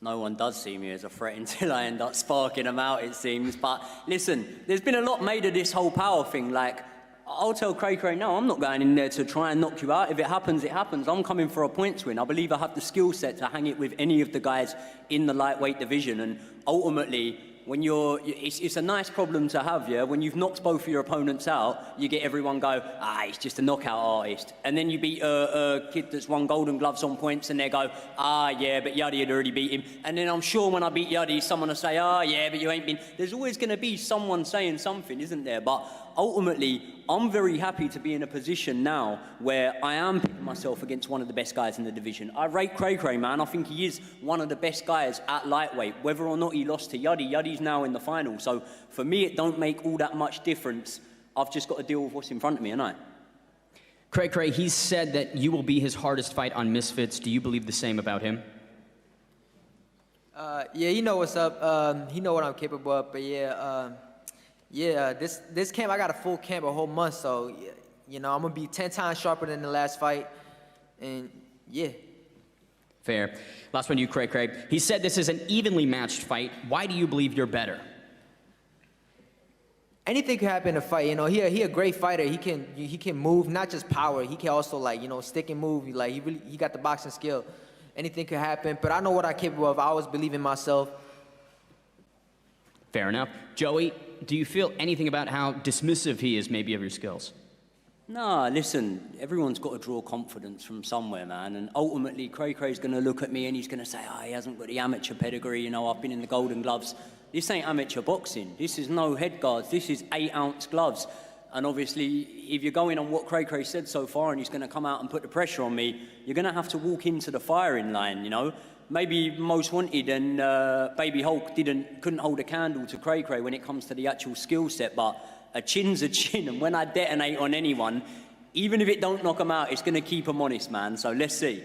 Speaker 2: No one does see me as a threat until I end up sparking them out, it seems. But listen, there's been a lot made of this whole power thing. Like, I'll tell Cray, no, I'm not going in there to try and knock you out. If it happens, it happens. I'm coming for a points win. I believe I have the skill set to hang it with any of the guys in the lightweight division. And ultimately, when it's a nice problem to have, yeah? When you've knocked both of your opponents out, you get everyone go, he's just a knockout artist. And then you beat a kid that's won Golden Gloves on points, and they go, yeah, but Yuddy had already beat him. And then I'm sure when I beat Yuddy, someone will say, yeah, but you ain't been. There's always going to be someone saying something, isn't there? But ultimately, I'm very happy to be in a position now where I am pitting myself against one of the best guys in the division. I rate Cray, man. I think he is one of the best guys at lightweight. Whether or not he lost to Yuddy's now in the final. So for me, it don't make all that much difference. I've just got to deal with what's in front of me, ain't I?
Speaker 1: Cray, he's said that you will be his hardest fight on Misfits. Do you believe the same about him?
Speaker 5: Yeah, you know what's up. He know what I'm capable of, but yeah, this camp, I got a full camp, a whole month, so, you know, I'm going to be 10 times sharper than the last fight, and, yeah.
Speaker 1: Fair. Last one to you, Cray. He said this is an evenly matched fight. Why do you believe you're better?
Speaker 5: Anything can happen in a fight, you know. He a great fighter. He can move, not just power. He can also, like, you know, stick and move. Like, he got the boxing skill. Anything could happen, but I know what I'm capable of. I always believe in myself.
Speaker 1: Fair enough. Joey, do you feel anything about how dismissive he is maybe of your skills?
Speaker 2: No, listen, everyone's got to draw confidence from somewhere, man. And ultimately, Cray's going to look at me and he's going to say, he hasn't got the amateur pedigree. You know, I've been in the Golden Gloves. This ain't amateur boxing. This is no head guards. This is 8-ounce gloves. And obviously, if you're going on what Cray said so far and he's going to come out and put the pressure on me, you're going to have to walk into the firing line, you know. Maybe Most Wanted and Baby Hulk couldn't hold a candle to Cray when it comes to the actual skill set, but a chin's a chin, and when I detonate on anyone, even if it don't knock them out, it's going to keep them honest, man. So let's see.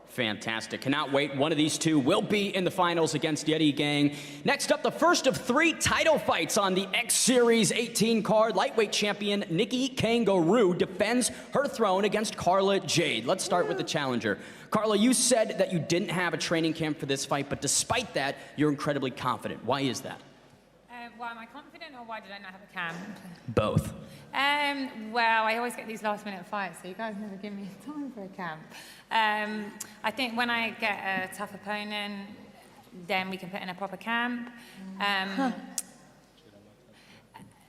Speaker 1: Fantastic. Cannot wait. One of these two will be in the finals against Yeti Gang. Next up, the first of 3 title fights on the X Series 18 card. Lightweight champion Nikki Kangaroo defends her throne against Carla Jade. Let's start with the challenger. Carla, you said that you didn't have a training camp for this fight, but despite that, you're incredibly confident. Why is that?
Speaker 6: Why am I confident, or why did I not have a camp?
Speaker 1: Both.
Speaker 6: Well, I always get these last-minute fights, so you guys never give me time for a camp. I think when I get a tough opponent, then we can put in a proper camp.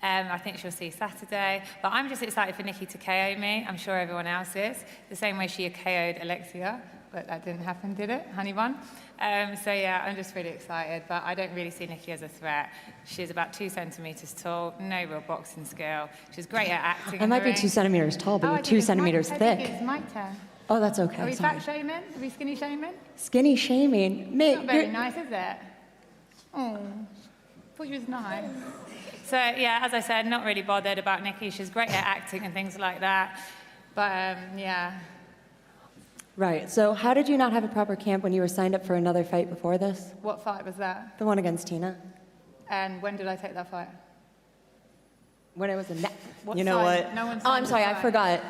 Speaker 6: I think she'll see Saturday. But I'm just excited for Nikki to KO me. I'm sure everyone else is. The same way she KO'd Alexia, but that didn't happen, did it? Honey bun. So yeah, I'm just really excited, but I don't really see Nikki as a threat. She's about 2 centimeters tall, no real boxing skill. She's great at acting.
Speaker 7: I might be 2 centimeters tall, but you're 2 centimeters thick.
Speaker 6: It's my turn.
Speaker 7: Oh, that's okay.
Speaker 6: Are we fat shaming? Are we skinny shaming?
Speaker 7: Skinny shaming?
Speaker 6: Not very nice, is it? Oh, thought you was nice. So yeah, as I said, not really bothered about Nikki. She's great at acting and things like that. But yeah.
Speaker 7: Right, so how did you not have a proper camp when you were signed up for another fight before this?
Speaker 6: What fight was that?
Speaker 7: The one against Tina.
Speaker 6: And when did I take that fight?
Speaker 7: When it was you
Speaker 6: know
Speaker 7: what?
Speaker 6: No one
Speaker 7: I'm sorry, I forgot.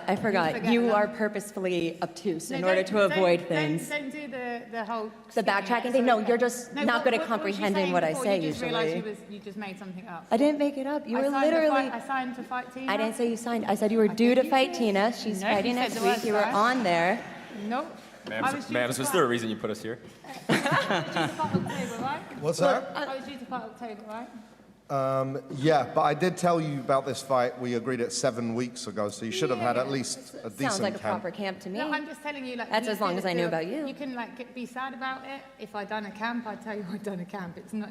Speaker 7: You
Speaker 6: that.
Speaker 7: are purposefully obtuse in order to avoid things.
Speaker 6: Don't do the whole...
Speaker 7: The backtracking thing? No, you're just not good at comprehending what I say usually.
Speaker 6: You just made something up.
Speaker 7: I didn't make it up. You were literally...
Speaker 6: I signed to fight Tina.
Speaker 7: I didn't say you signed. I said you were due to fight Tina. She's fighting next week. You were on there.
Speaker 6: Nope.
Speaker 17: Ma'am, is there a reason you put us here?
Speaker 11: What's that?
Speaker 6: I was due to fight October, right?
Speaker 11: Yeah, but I did tell you about this fight. We agreed it 7 weeks ago, so you should have had at least a decent camp.
Speaker 7: Sounds like a proper camp to me.
Speaker 6: No, I'm just telling you, like...
Speaker 7: That's as long as I knew about you.
Speaker 6: You can, like, be sad about it. If I'd done a camp, I'd tell you I'd done a camp. It's no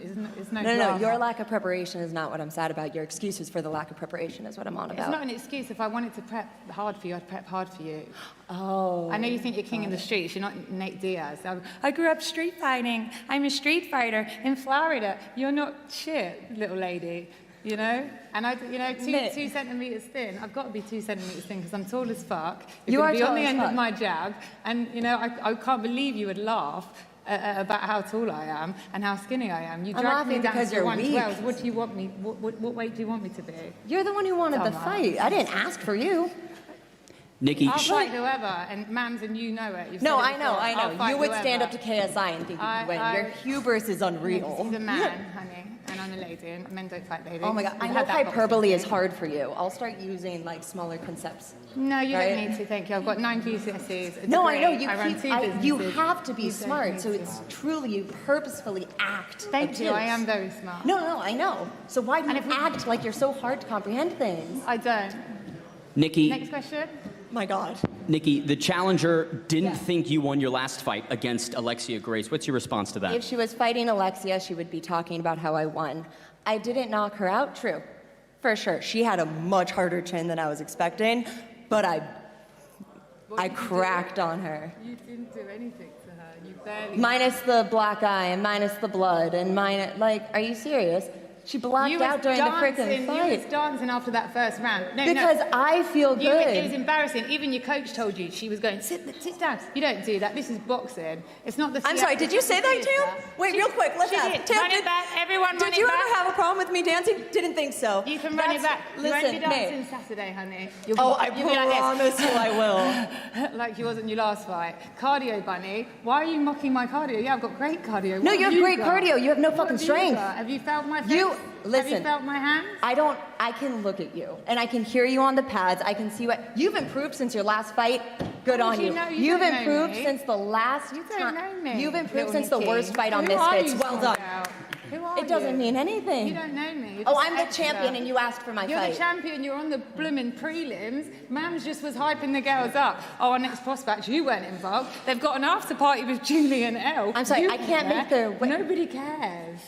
Speaker 7: No, your lack of preparation is not what I'm sad about. Your excuses for the lack of preparation is what I'm on about.
Speaker 6: It's not an excuse. If I wanted to prep hard for you, I'd prep hard for you.
Speaker 7: Oh.
Speaker 6: I know you think you're king in the streets. You're not Nate Diaz. I grew up street fighting. I'm a street fighter in Florida. You're not shit, little lady. You know? And two centimeters thin. I've got to be 2 centimeters thin because I'm tall as fuck.
Speaker 7: You are
Speaker 6: tall as fuck. On the end
Speaker 7: fuck.
Speaker 6: of my jab. And, you know, I can't believe you would laugh about how tall I am and how skinny I am. You dragged me down to 112. What do you want me? What weight do you want me to be?
Speaker 7: You're the one who wanted the fight. I didn't ask for you.
Speaker 1: Nikki,
Speaker 6: I'll fight whoever, and Mams, and you know it. You've
Speaker 7: No,
Speaker 6: said it
Speaker 7: I know,
Speaker 6: before.
Speaker 7: I
Speaker 6: I'll
Speaker 7: know.
Speaker 6: fight
Speaker 7: You would stand
Speaker 6: whoever.
Speaker 7: up to KSI and think you could win. Your hubris is unreal.
Speaker 6: He's a man, honey, and I'm a lady, and men don't fight ladies.
Speaker 7: Oh my God, I
Speaker 6: We've
Speaker 7: know
Speaker 6: had that
Speaker 7: hyperbole is
Speaker 6: boxing
Speaker 7: hard for you. I'll start using like smaller concepts.
Speaker 6: No, you
Speaker 7: right?
Speaker 6: don't need to, thank you. I've got 9 GCSEs.
Speaker 7: No, I know.
Speaker 6: I run 2 businesses.
Speaker 7: You have to be
Speaker 6: You don't
Speaker 7: smart,
Speaker 6: need
Speaker 7: so
Speaker 6: to.
Speaker 7: it's truly you purposefully act.
Speaker 6: Thank you, I
Speaker 7: obtuse.
Speaker 6: am very smart.
Speaker 7: No, I know. So why do you act like you're so hard to comprehend things?
Speaker 6: I don't.
Speaker 1: Nikki,
Speaker 6: Next question.
Speaker 7: My God.
Speaker 1: Nikki, the challenger didn't think you won your last fight against Alexia Grace. What's your response to that?
Speaker 7: If she was fighting Alexia, she would be talking about how I won. I didn't knock her out, true. For sure. She had a much harder chin than I was expecting, but I cracked on her.
Speaker 6: You didn't do anything to her. You barely.
Speaker 7: Minus the black eye and minus the blood and minus, like, are you serious? She blacked
Speaker 6: You was
Speaker 7: out during the freaking
Speaker 6: dancing-
Speaker 7: fight.
Speaker 6: You was dancing after that first round. No,
Speaker 7: Because I feel
Speaker 6: It
Speaker 7: good.
Speaker 6: was embarrassing. Even your coach told you she was going, sit down. You don't do that. This is boxing. It's not the.
Speaker 7: I'm sorry, did you say that, Tam? Wait, real quick, let's
Speaker 6: She
Speaker 7: ask.
Speaker 6: did.
Speaker 7: Tam,
Speaker 6: Run it back. Everyone run
Speaker 7: Did
Speaker 6: it
Speaker 7: you
Speaker 6: back.
Speaker 7: ever have a problem with me dancing? Didn't think so.
Speaker 6: You can run it back. You won't be
Speaker 7: Listen,
Speaker 6: dancing
Speaker 7: Nate.
Speaker 6: Saturday, honey.
Speaker 7: I promise you I
Speaker 6: will. Like you wasn't your last fight. Cardio, bunny. Why are you mocking my cardio? Yeah, I've got great cardio.
Speaker 7: No,
Speaker 6: What
Speaker 7: you have great
Speaker 6: got?
Speaker 7: cardio. You have no
Speaker 6: What
Speaker 7: fucking
Speaker 6: have you
Speaker 7: strength.
Speaker 6: got? Have you felt my face? Have
Speaker 7: Listen.
Speaker 6: you felt my hands?
Speaker 7: I can look at you and I can hear you on the pads. I can see what you've improved since your last fight. Good
Speaker 6: How
Speaker 7: on
Speaker 6: do you
Speaker 7: you.
Speaker 6: know? You
Speaker 7: You've
Speaker 6: don't know
Speaker 7: improved
Speaker 6: me.
Speaker 7: since the last
Speaker 6: You don't know me.
Speaker 7: You've improved
Speaker 6: little
Speaker 7: since the
Speaker 6: Nikki.
Speaker 7: worst fight on
Speaker 6: Who are
Speaker 7: Misfits.
Speaker 6: you,
Speaker 7: Well done.
Speaker 6: Scout? Who are
Speaker 7: It doesn't
Speaker 6: you?
Speaker 7: mean anything.
Speaker 6: You don't know me. You're
Speaker 7: Oh,
Speaker 6: just
Speaker 7: I'm the
Speaker 6: extra.
Speaker 7: champion and you asked for my
Speaker 6: You're
Speaker 7: fight.
Speaker 6: the champion. You're on the blooming prelims. Mams just was hyping the girls up. Oh, our next prospect, you weren't involved. They've got an after party with Julie and Elle.
Speaker 7: I'm sorry,
Speaker 6: You
Speaker 7: I can't
Speaker 6: care.
Speaker 7: make their.
Speaker 6: Nobody cares.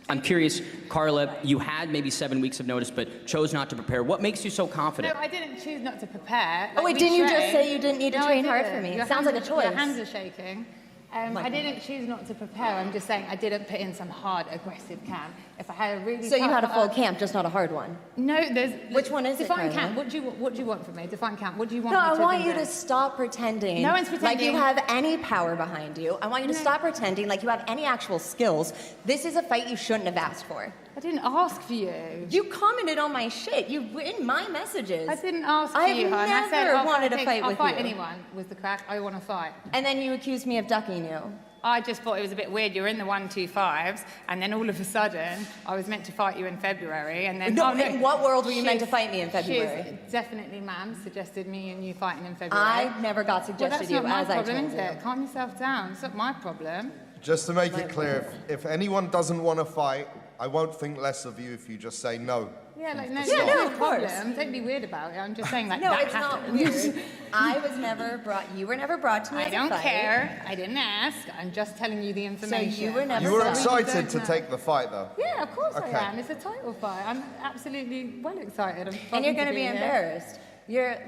Speaker 1: I'm curious, Carla, you had maybe 7 weeks of notice, but chose not to prepare. What makes you so confident?
Speaker 6: No, I didn't choose not to prepare.
Speaker 7: Oh, wait,
Speaker 6: we
Speaker 7: didn't you just
Speaker 6: trained.
Speaker 7: say you didn't need to
Speaker 6: No, I
Speaker 7: train hard
Speaker 6: didn't.
Speaker 7: for me?
Speaker 6: Your
Speaker 7: Sounds
Speaker 6: hands
Speaker 7: like a
Speaker 6: are- Your
Speaker 7: choice.
Speaker 6: hands are shaking. I didn't choose not to prepare. I'm just saying I didn't put in some hard, aggressive camp. If I had a really
Speaker 7: So you had a full
Speaker 6: tough-
Speaker 7: camp, just not a hard one.
Speaker 6: No, there's.
Speaker 7: Which one is it,
Speaker 6: Define
Speaker 7: Carla?
Speaker 6: camp. What do you want from me? Define camp. What do you want?
Speaker 7: No,
Speaker 6: me
Speaker 7: I
Speaker 6: to
Speaker 7: want
Speaker 6: have
Speaker 7: you
Speaker 6: been
Speaker 7: to
Speaker 6: doing?
Speaker 7: stop pretending.
Speaker 6: No one's
Speaker 7: like you
Speaker 6: pretending.
Speaker 7: have any power behind you. I want you to
Speaker 6: No.
Speaker 7: stop pretending like you have any actual skills. This is a fight you shouldn't have asked for.
Speaker 6: I didn't ask for you.
Speaker 7: You commented on my shit. You in my messages.
Speaker 6: I didn't ask for
Speaker 7: I've
Speaker 6: you, hon. I said
Speaker 7: never
Speaker 6: I'll
Speaker 7: wanted to
Speaker 6: fight
Speaker 7: fight
Speaker 6: I'll
Speaker 7: with
Speaker 6: fight
Speaker 7: you.
Speaker 6: anyone. Was the crack? I want to fight.
Speaker 7: And then you accused me of ducking you.
Speaker 6: I just thought it was a bit weird. You're in the 1-2-5s, and then all of a sudden, I was meant to fight you in February, and then.
Speaker 7: No,
Speaker 6: oh, no,
Speaker 7: in what world were you meant to
Speaker 6: she's-
Speaker 7: fight me in February?
Speaker 6: she's definitely, ma'am, suggested me and you fighting in February.
Speaker 7: I never got
Speaker 6: Well,
Speaker 7: suggested
Speaker 6: that's
Speaker 7: you,
Speaker 6: not my
Speaker 7: as I
Speaker 6: problem,
Speaker 7: told
Speaker 6: is
Speaker 7: you.
Speaker 6: it? Calm yourself down. It's not my problem.
Speaker 11: Just to make it clear, if anyone doesn't want to fight, I won't think less of you if you just say no.
Speaker 6: Yeah, like no,
Speaker 7: Yeah, no, of
Speaker 6: problem.
Speaker 7: course.
Speaker 6: Don't be weird about it. I'm just saying, like
Speaker 7: No,
Speaker 6: that
Speaker 7: it's not
Speaker 6: happened.
Speaker 7: weird. I was never brought. You were never brought to me.
Speaker 6: I
Speaker 7: as a
Speaker 6: don't
Speaker 7: fight.
Speaker 6: care. I didn't ask. I'm just telling you the information.
Speaker 7: you were never
Speaker 11: You were
Speaker 7: brought.
Speaker 11: excited to take the fight, though.
Speaker 6: Yeah, of course
Speaker 11: Okay.
Speaker 6: I am. It's a title fight. I'm absolutely well excited.
Speaker 7: And you're going to be
Speaker 6: here.
Speaker 7: embarrassed.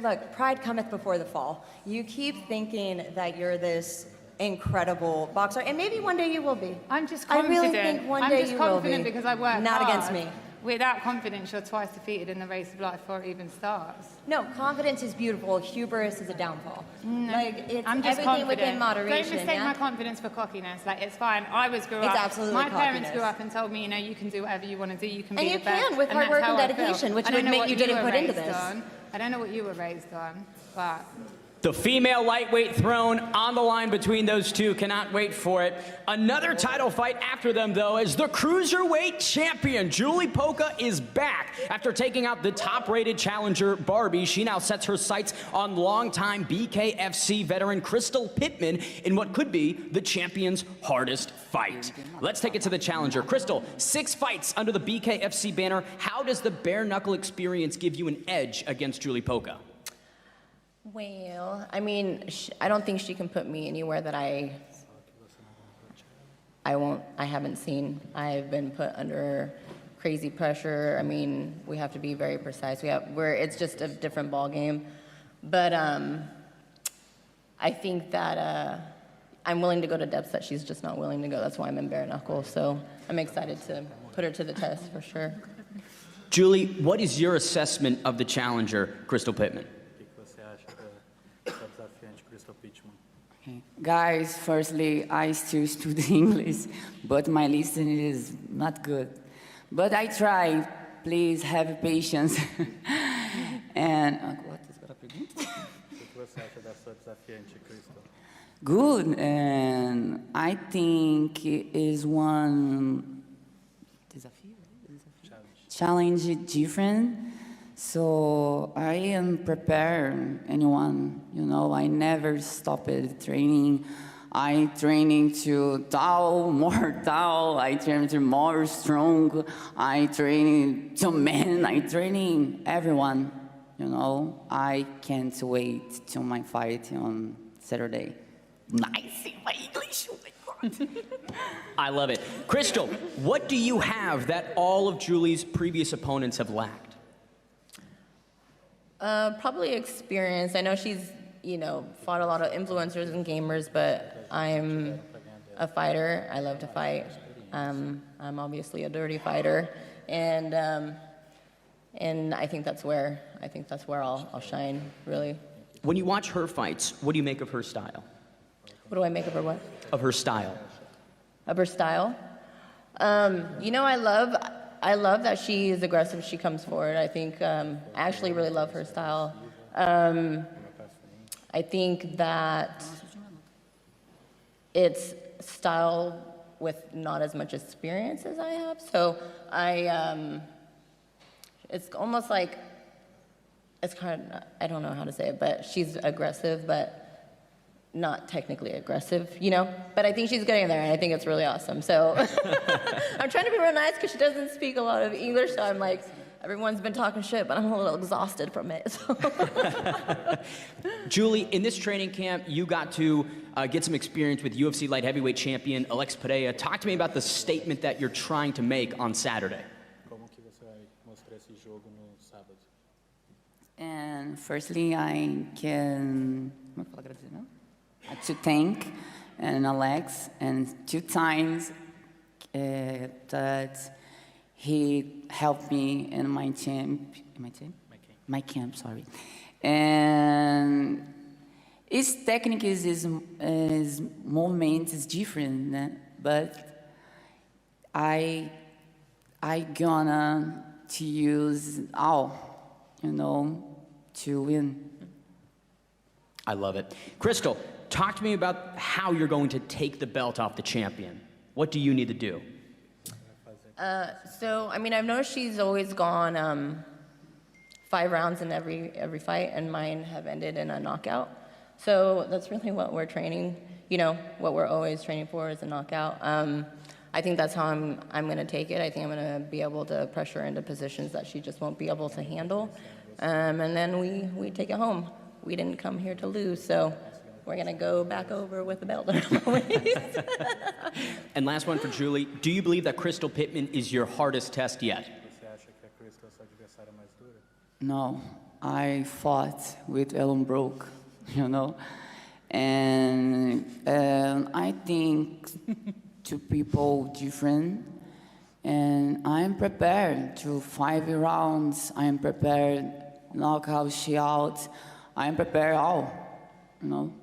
Speaker 7: Look, pride cometh before the fall. You keep thinking that you're this incredible boxer, and maybe one day you will be.
Speaker 6: I'm just
Speaker 7: I
Speaker 6: confident.
Speaker 7: really think one
Speaker 6: I'm
Speaker 7: day
Speaker 6: just
Speaker 7: you will
Speaker 6: confident
Speaker 7: be.
Speaker 6: because I work
Speaker 7: Not
Speaker 6: hard.
Speaker 7: against me.
Speaker 6: Without confidence, you're twice defeated in the race of life before it even starts.
Speaker 7: No, confidence is beautiful. Hubris is a downfall.
Speaker 6: No,
Speaker 7: Like it's
Speaker 6: I'm just
Speaker 7: everything
Speaker 6: confident.
Speaker 7: within moderation.
Speaker 6: Don't mistake
Speaker 7: yeah?
Speaker 6: my confidence for cockiness. Like it's fine. I grew
Speaker 7: It's
Speaker 6: up.
Speaker 7: absolutely
Speaker 6: My parents
Speaker 7: cockiness.
Speaker 6: grew up and told me, you can do whatever you want to do. You can
Speaker 7: And
Speaker 6: be
Speaker 7: you
Speaker 6: the best.
Speaker 7: can with
Speaker 6: and
Speaker 7: hard
Speaker 6: that's
Speaker 7: work
Speaker 6: how
Speaker 7: and
Speaker 6: I feel.
Speaker 7: dedication, which
Speaker 6: I
Speaker 7: would
Speaker 6: don't know
Speaker 7: admit
Speaker 6: what
Speaker 7: you didn't
Speaker 6: were
Speaker 7: put into
Speaker 6: raised
Speaker 7: this.
Speaker 6: on. I don't know what you were raised on, but.
Speaker 1: The female lightweight throne on the line between those two. Cannot wait for it. Another title fight after them, though, as the cruiserweight champion, Julie Polka, is back. After taking out the top-rated challenger, Barbie, she now sets her sights on longtime BKFC veteran Crystal Pittman in what could be the champion's hardest fight. Let's take it to the challenger. Crystal, 6 fights under the BKFC banner. How does the bare-knuckle experience give you an edge against Julie Polka?
Speaker 4: Well, I mean, I don't think she can put me anywhere that I haven't seen. I've been put under crazy pressure. I mean, we have to be very precise. It's just a different ball game. But I think that I'm willing to go to depths that she's just not willing to go. That's why I'm in bare knuckle. So I'm excited to put her to the test for sure.
Speaker 1: Julie, what is your assessment of the challenger, Crystal Pittman?
Speaker 8: Guys, firstly, I still study English, but my listening is not good. But I try. Please have patience. And what is a pergunta? Good, and I think it is one challenge different. So I am prepared. Anyone, you know, I never stopped training. I training to tall, more tall. I train to more strong. I training to men. I training everyone. You know, I can't wait till my fight on Saturday. Nice in my English. Oh my God.
Speaker 1: I love it. Crystal, what do you have that all of Julie's previous opponents have lacked?
Speaker 4: Probably experience. I know she's, you know, fought a lot of influencers and gamers, but I'm a fighter. I love to fight. I'm obviously a dirty fighter, and I think that's where I'll shine, really.
Speaker 1: When you watch her fights, what do you make of her style?
Speaker 4: What do I make of her what?
Speaker 1: Of her style.
Speaker 4: Of her style? You know, I love that she is aggressive. She comes forward. I think I actually really love her style. I think that it's style with not as much experience as I have. So it's almost like, it's kind of, I don't know how to say it, but she's aggressive, but not technically aggressive, you know? But I think she's getting there, and I think it's really awesome. So I'm trying to be real nice because she doesn't speak a lot of English, so I'm like, everyone's been talking shit, but I'm a little exhausted from it. So.
Speaker 1: Julie, in this training camp, you got to get some experience with UFC light heavyweight champion Alex Pereira. Talk to me about the statement that you're trying to make on Saturday.
Speaker 8: And firstly, I can to thank Alex, and 2 times that he helped me in my camp, sorry. And his technique his movement is different, but I gonna to use all, you know, to win.
Speaker 1: I love it. Crystal, talk to me about how you're going to take the belt off the champion. What do you need to do?
Speaker 4: So, I mean, I've noticed she's always gone 5 rounds in every fight, and mine have ended in a knockout. So that's really what we're training, you know, what we're always training for is a knockout. I think that's how I'm going to take it. I think I'm going to be able to pressure into positions that she just won't be able to handle. And then we take it home. We didn't come here to lose, so we're going to go back over with the belt.
Speaker 1: And last one for Julie. Do you believe that Crystal Pittman is your hardest test yet?
Speaker 8: No, I fought with BROOKE, you know, and I think 2 people different, and I'm prepared to 5 rounds. I'm prepared knockout, she out. I'm prepared all, you know.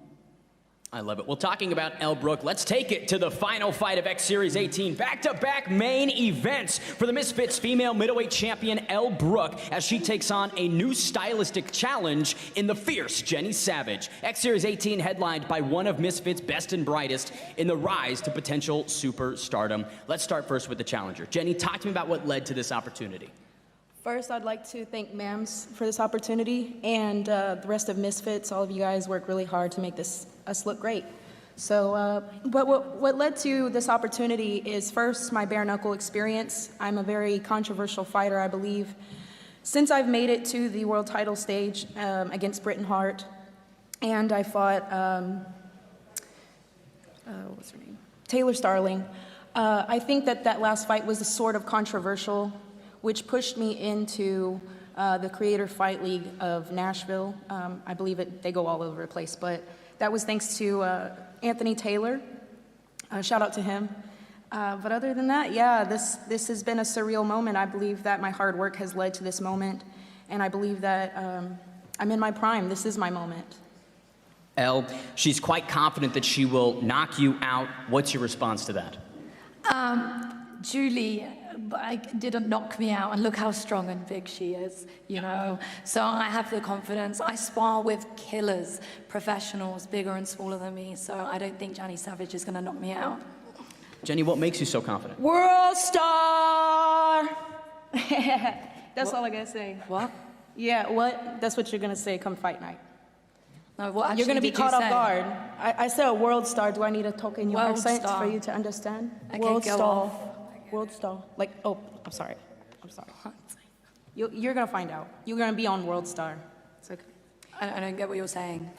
Speaker 1: I love it. Well, talking about ELLE BROOKE, let's take it to the final fight of X Series 18. Back-to-back main events for the Misfits female middleweight champion ELLE BROOKE as she takes on a new stylistic challenge in the fierce Jenny Savage. X Series 18 headlined by one of Misfits' best and brightest in the rise to potential superstardom. Let's start first with the challenger. Jenny, talk to me about what led to this opportunity.
Speaker 3: First, I'd like to thank MAMS for this opportunity, and the rest of Misfits. All of you guys worked really hard to make us look great. So what led to this opportunity is first my bare knuckle experience. I'm a very controversial fighter, I believe. Since I've made it to the world title stage against Britain Hart, and I fought, what's her name? Taylor Starling. I think that last fight was sort of controversial, which pushed me into the Creator Fight League of Nashville. I believe they go all over the place, but that was thanks to Anthony Taylor. Shout out to him. But other than that, yeah, this has been a surreal moment. I believe that my hard work has led to this moment, and I believe that I'm in my prime. This is my moment.
Speaker 1: ELLE, she's quite confident that she will knock you out. What's your response to that?
Speaker 22: Julie,
Speaker 9: like, didn't knock me out, and look how strong and big she is, you know. So I have the confidence. I spar with killers, professionals, bigger and smaller than me, so I don't think Jenny Savage is going to knock me out.
Speaker 1: Jenny, what makes you so confident?
Speaker 3: World star! That's all I gotta say.
Speaker 9: What?
Speaker 3: Yeah, what? That's what you're gonna say come fight night.
Speaker 9: No, what actually
Speaker 3: You're gonna be
Speaker 9: did you
Speaker 3: caught off
Speaker 9: say?
Speaker 3: guard. I said a world star. Do I need to talk in your
Speaker 9: World
Speaker 3: accent
Speaker 9: star.
Speaker 3: for you to understand?
Speaker 9: Okay,
Speaker 3: World
Speaker 9: go
Speaker 3: star.
Speaker 9: off.
Speaker 3: World star. Like, oh, I'm sorry. You're gonna find out. You're gonna be on World Star. It's okay.
Speaker 9: I don't get what you're saying.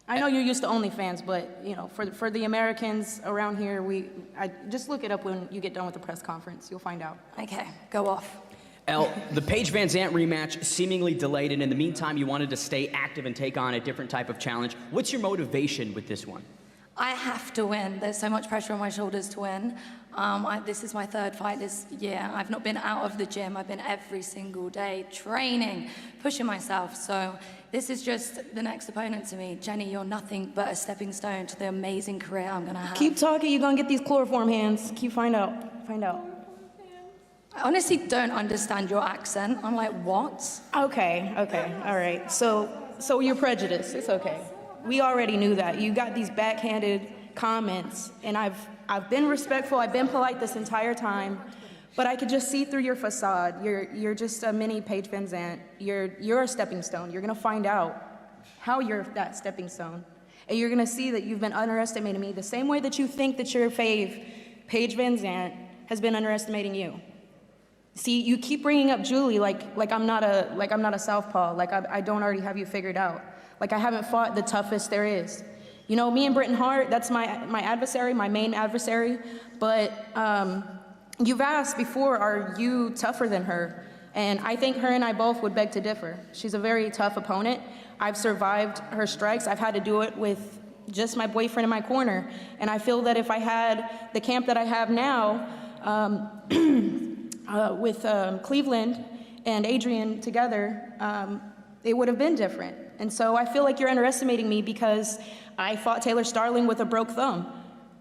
Speaker 3: I know you're used to OnlyFans, but you know, for the Americans around here, I just look it up when you get done with the press conference. You'll find out.
Speaker 9: Okay, go off.
Speaker 1: Elle, the Paige Van Zandt rematch seemingly delayed, and in the meantime, you wanted to stay active and take on a different type of challenge. What's your motivation with this one?
Speaker 9: I have to win. There's so much pressure on my shoulders to win. This is my third fight this year. I've not been out of the gym. I've been every single day training, pushing myself. So this is just the next opponent to me. Jenny, you're nothing but a stepping stone to the amazing career I'm gonna have.
Speaker 3: Keep talking. You're gonna get these chloroform hands. Keep find out. Find out.
Speaker 9: I honestly don't understand your accent. I'm like, what?
Speaker 3: Okay. All right. So you're prejudiced. It's okay. We already knew that. You got these backhanded comments, and I've been respectful. I've been polite this entire time, but I could just see through your facade. You're just a mini Paige Van Zandt. You're a stepping stone. You're gonna find out how you're that stepping stone, and you're gonna see that you've been underestimating me the same way that you think that your fave, Paige Van Zandt, has been underestimating you. See, you keep bringing up Julie like I'm not a southpaw, like I don't already have you figured out, like I haven't fought the toughest there is. You know, me and Britton Hart, that's my adversary, my main adversary, but you've asked before, are you tougher than her? And I think her and I both would beg to differ. She's a very tough opponent. I've survived her strikes. I've had to do it with just my boyfriend in my corner. And I feel that if I had the camp that I have now, with Cleveland and Adrian together, it would have been different. And so I feel like you're underestimating me because I fought Taylor Starling with a broke thumb,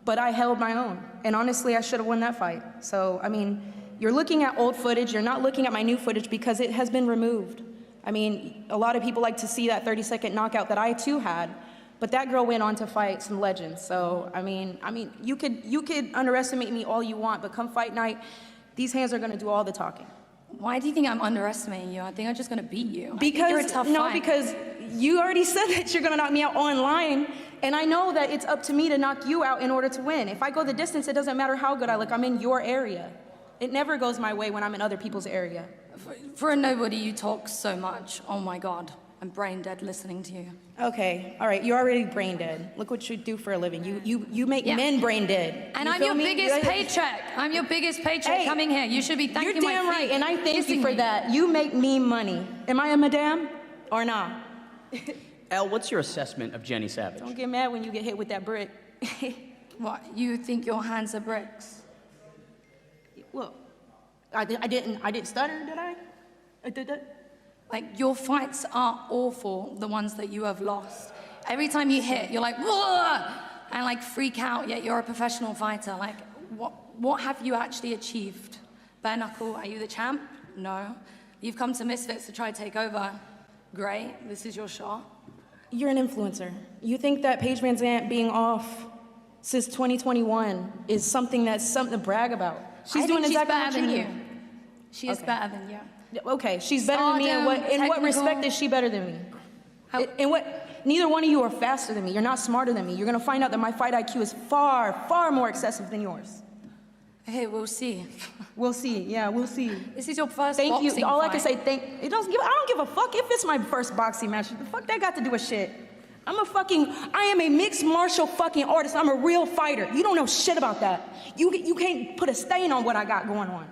Speaker 3: but I held my own. And honestly, I should have won that fight. So, I mean, you're looking at old footage, you're not looking at my new footage because it has been removed. I mean, a lot of people like to see that 30-second knockout that I too had, but that girl went on to fight some legends. So, I mean, you could underestimate me all you want, but come fight night, these hands are gonna do all the talking.
Speaker 9: Why do you think I'm underestimating you? I think I'm just gonna beat you.
Speaker 3: Because,
Speaker 9: you're a tough
Speaker 3: no,
Speaker 9: fight.
Speaker 3: because you already said that you're gonna knock me out online, and I know that it's up to me to knock you out in order to win. If I go the distance, it doesn't matter how good I look, I'm in your area. It never goes my way when I'm in other people's area.
Speaker 9: For a nobody, you talk so much. Oh my God, I'm brain dead listening to you.
Speaker 3: Okay, all right, you're already brain dead. Look what you do for a living. You make men brain dead.
Speaker 9: And
Speaker 3: You
Speaker 9: I'm
Speaker 3: feel
Speaker 9: your
Speaker 3: me?
Speaker 9: biggest paycheck. I'm your biggest paycheck
Speaker 3: Hey,
Speaker 9: coming here. You should be thanking
Speaker 3: You're damn
Speaker 9: my
Speaker 3: right,
Speaker 9: feet,
Speaker 3: and I thank you
Speaker 9: kissing
Speaker 3: for
Speaker 9: me.
Speaker 3: that. You make me money. Am I a madam or not?
Speaker 1: Elle, what's your assessment of Jenny Savage?
Speaker 3: Don't get mad when you get hit with that brick.
Speaker 9: What, you think your hands are bricks?
Speaker 3: Well, I didn't stutter, did I? I did that.
Speaker 9: Like, your fights are awful, the ones that you have lost. Every time you hit, you're like, whoa, and like freak out, yet you're a professional fighter. Like, what have you actually achieved? Bare knuckle, are you the champ? No. You've come to Misfits to try to take over. Great, this is your shot.
Speaker 3: You're an influencer. You think that Paige Van Zandt being off since 2021 is something to brag about? She's doing exactly
Speaker 9: better
Speaker 3: what
Speaker 9: than
Speaker 3: you
Speaker 9: you.
Speaker 3: do.
Speaker 9: She is better than you.
Speaker 3: Okay, she's better than me. In what
Speaker 9: Technical.
Speaker 3: respect is she better than me? In what? Neither one of you are faster than me. You're not smarter than me. You're gonna find out that my fight IQ is far, far more excessive than yours.
Speaker 9: Hey, we'll see.
Speaker 3: We'll see. Yeah, we'll see.
Speaker 9: This is your first
Speaker 3: Thank
Speaker 9: boxing
Speaker 3: you. All I
Speaker 9: fight.
Speaker 3: can say, I don't give a fuck if it's my first boxing match. The fuck that got to do with shit? I am a mixed martial fucking artist. I'm a real fighter. You don't know shit about that. You can't put a stain on what I got going on.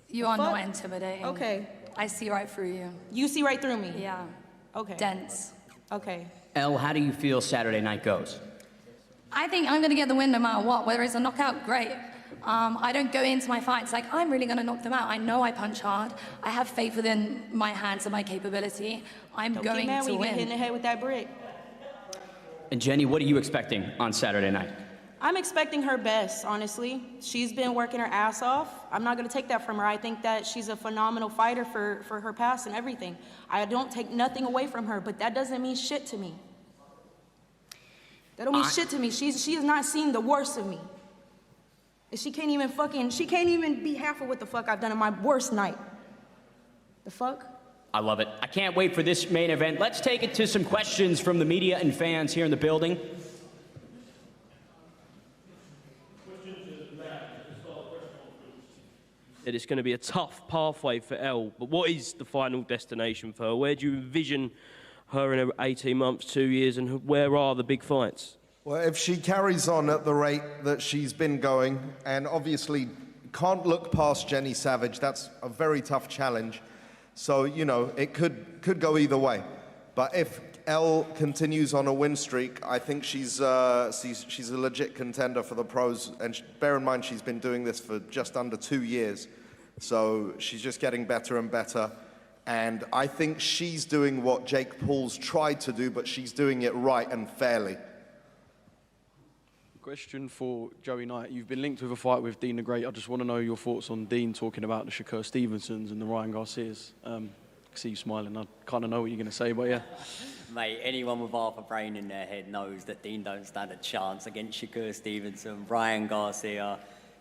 Speaker 9: You are not intimidating.
Speaker 3: Okay.
Speaker 9: I see right through you.
Speaker 3: You see right through me?
Speaker 9: Yeah.
Speaker 3: Okay.
Speaker 9: Dense.
Speaker 3: Okay.
Speaker 1: Elle, how do you feel Saturday night goes?
Speaker 9: I think I'm going to get the win no matter what. Whether it's a knockout, great. I don't go into my fights like, I'm really going to knock them out. I know I punch hard. I have faith within my hands and my capability. I'm
Speaker 3: Don't
Speaker 9: going
Speaker 3: get mad
Speaker 9: to
Speaker 3: when you
Speaker 9: win.
Speaker 3: get hit in the head with that brick.
Speaker 1: And Jenny, what are you expecting on Saturday night?
Speaker 3: I'm expecting her best, honestly. She's been working her ass off. I'm not gonna take that from her. I think that she's a phenomenal fighter for her past and everything. I don't take nothing away from her, but that doesn't mean shit to me. That don't mean shit to me. She has not seen the worst of me. And she can't even be half of what the fuck I've done on my worst night. The fuck?
Speaker 1: I love it. I can't wait for this main event. Let's take it to some questions from the media and fans here in the building.
Speaker 10: That it's going to be a tough pathway for Elle, but what is the final destination for her? Where do you envision her in 18 months, 2 years, and where are the big fights?
Speaker 11: Well, if she carries on at the rate that she's been going, and obviously can't look past Jenny Savage, that's a very tough challenge. So, you know, it could go either way. But if Elle continues on a win streak, I think she's a legit contender for the pros. And bear in mind, she's been doing this for just under 2 years. So she's just getting better and better. And I think she's doing what Jake Paul's tried to do, but she's doing it right and fairly.
Speaker 14: Question for Joey Knight. You've been linked with a fight with Dean the Great. I just want to know your thoughts on Dean talking about the Shakur Stevensons and the Ryan Garcias. I see you smiling. I kind of know what you're going to say, but yeah.
Speaker 2: Mate, anyone with half a brain in their head knows that Dean don't stand a chance against Shakur Stevenson, Ryan Garcia,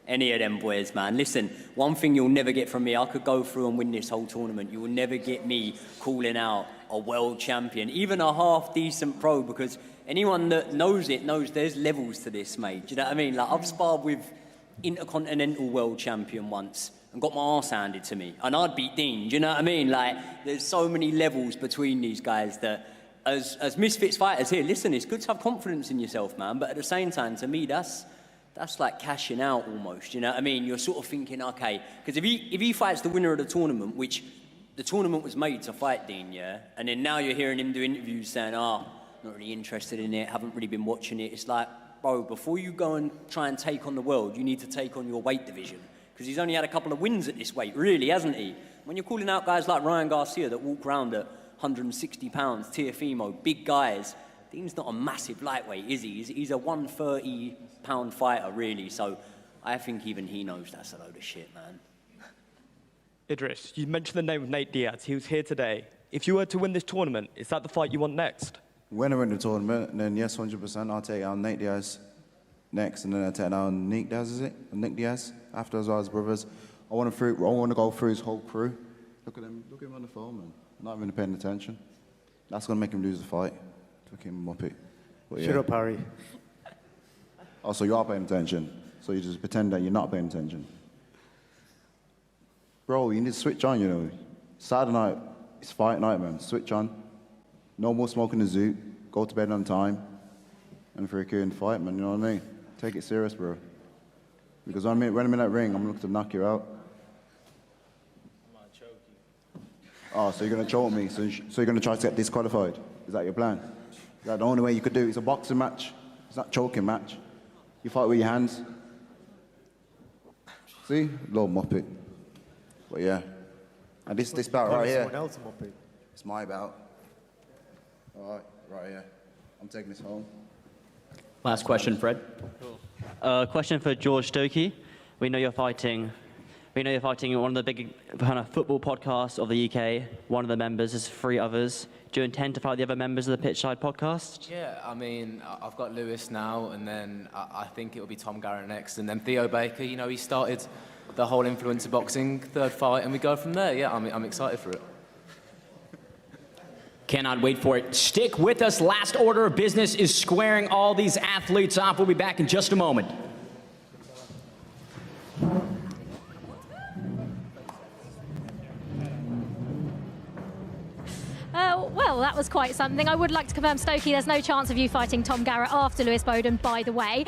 Speaker 2: any of them boys, man. Listen, one thing you'll never get from me, I could go through and win this whole tournament. You will never get me calling out a world champion, even a half-decent pro, because anyone that knows it knows there's levels to this, mate. Do you know what I mean? Like, I've sparred with Intercontinental world champion once and got my arse handed to me, and I'd beat Dean. Do you know what I mean? Like, there's so many levels between these guys that, as Misfits fighters here, listen, it's good to have confidence in yourself, man, but at the same time, to me, that's like cashing out almost, you know what I mean? You're sort of thinking, okay, because if he fights the winner of the tournament, which the tournament was made to fight Dean, yeah, and then now you're hearing him do interviews saying, not really interested in it, haven't really been watching it. It's like, bro, before you go and try and take on the world, you need to take on your weight division, because he's only had a couple of wins at this weight, really, hasn't he? When you're calling out guys like Ryan Garcia that walk around at 160 pounds, Teofimo, big guys, Dean's not a massive lightweight, is he? He's a 130-pound fighter, really. So I think even he knows that's a load of shit, man.
Speaker 23: Idris, you mentioned the name of Nate Diaz. He was here today. If you were to win this tournament, is that the fight you want next?
Speaker 20: When I win the tournament, then yes, 100%, I'll take out Nate Diaz next, and then I'll take out Nick Diaz, is it? Nick Diaz, after as well as brothers. I want to go through his whole crew. Look at him on the phone, man. Not even paying attention. That's going to make him lose the fight. Fucking muppet. But,
Speaker 21: Shut up, Harry.
Speaker 20: Oh, so you are paying attention. So you just pretend that you're not paying attention. Bro, you need to switch on, you know. Saturday night, it's fight night, man. Switch on. No more smoking the zoot. Go to bed on time. And freaking fight, man, you know what I mean? Take it serious, bro. Because when I'm in that ring, I'm looking to knock you out.
Speaker 19: I'm gonna choke you.
Speaker 20: Oh, so you're going to choke me. So you're going to try to get disqualified. Is that your plan? Is that the only way you could do it? It's a boxing match. It's not a choking match. You fight with your hands. See? Little muppet. But yeah. And this bout right here.
Speaker 21: Someone else a muppet.
Speaker 20: It's my bout. All right here. I'm taking this home.
Speaker 1: Last question, Fred.
Speaker 24: Question for George Stokey. We know you're fighting one of the big kind of football podcasts of the UK. One of the members is 3 others. Do you intend to fight the other members of the Pitchside podcast?
Speaker 12: Yeah, I mean, I've got Lewis now, and then I think it'll be Tom Garrett next, and then Theo Baker. You know, he started the whole influencer boxing, 3rd fight, and we go from there. Yeah, I'm excited for it.
Speaker 1: Cannot wait for it. Stick with us. Last order of business is squaring all these athletes off. We'll be back in just a moment.
Speaker 25: Well, that was quite something. I would like to confirm, Stokey, there's no chance of you fighting Tom Garrett after Lewis Bowden, by the way.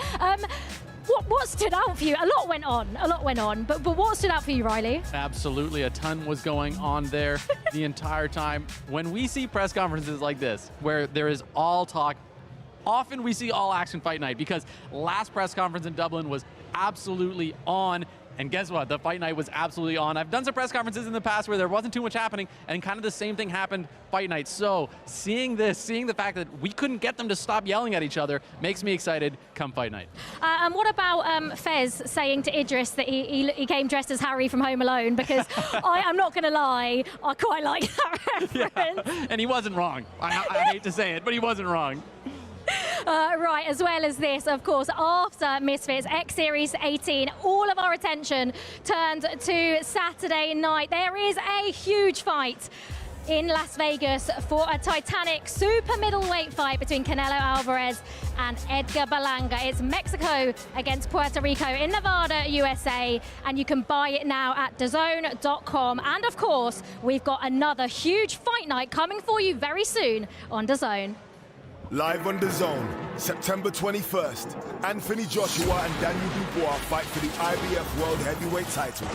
Speaker 25: What stood out for you? A lot went on, but what stood out for you, Riley?
Speaker 26: Absolutely, a ton was going on there the entire time. When we see press conferences like this, where there is all talk, often we see all action fight night, because last press conference in Dublin was absolutely on And guess what? The fight night was absolutely on. I've done some press conferences in the past where there wasn't too much happening, and kind of the same thing happened fight night. So seeing this, seeing the fact that we couldn't get them to stop yelling at each other makes me excited come fight night.
Speaker 25: And what about Fez saying to Idris that he came dressed as Harry from Home Alone? Because I'm not going to lie, I quite like that reference.
Speaker 26: Yeah. And he wasn't wrong. I hate to say it, but he wasn't wrong.
Speaker 25: Right, as well as this, of course, after Misfits X Series 18, all of our attention turned to Saturday night. There is a huge fight in Las Vegas for a titanic super middleweight fight between Canelo Alvarez and Edgar Berlanga. It's Mexico against Puerto Rico in Nevada, USA, and you can buy it now at DAZN.com. And of course, we've got another huge fight night coming for you very soon on DAZN.
Speaker 5: Live on DAZN, September 21st, Anthony Joshua and Daniel Dubois fight for the IBF World Heavyweight title.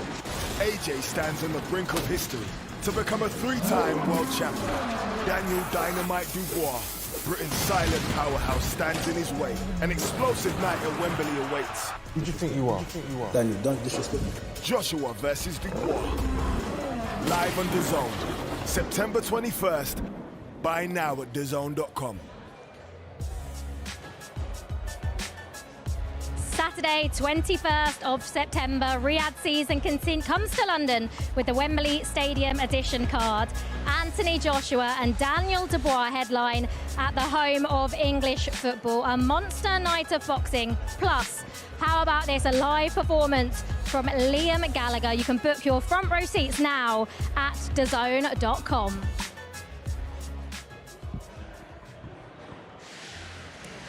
Speaker 5: AJ stands on the brink of history to become a 3-time world champion. Daniel Dynamite Dubois, Britain's silent powerhouse, stands in his way. An explosive night at Wembley awaits.
Speaker 13: Who do you think you are? Daniel, don't disrespect me.
Speaker 5: Joshua versus Dubois. Live on DAZN, September 21st. Buy now at DAZN.com.
Speaker 25: Saturday, 21st of September, Riyadh season comes to London with the Wembley Stadium edition card. Anthony Joshua and Daniel Dubois headline at the home of English football. A monster night of boxing. Plus, how about this? A live performance from Liam Gallagher. You can book your front row seats now at DAZN.com.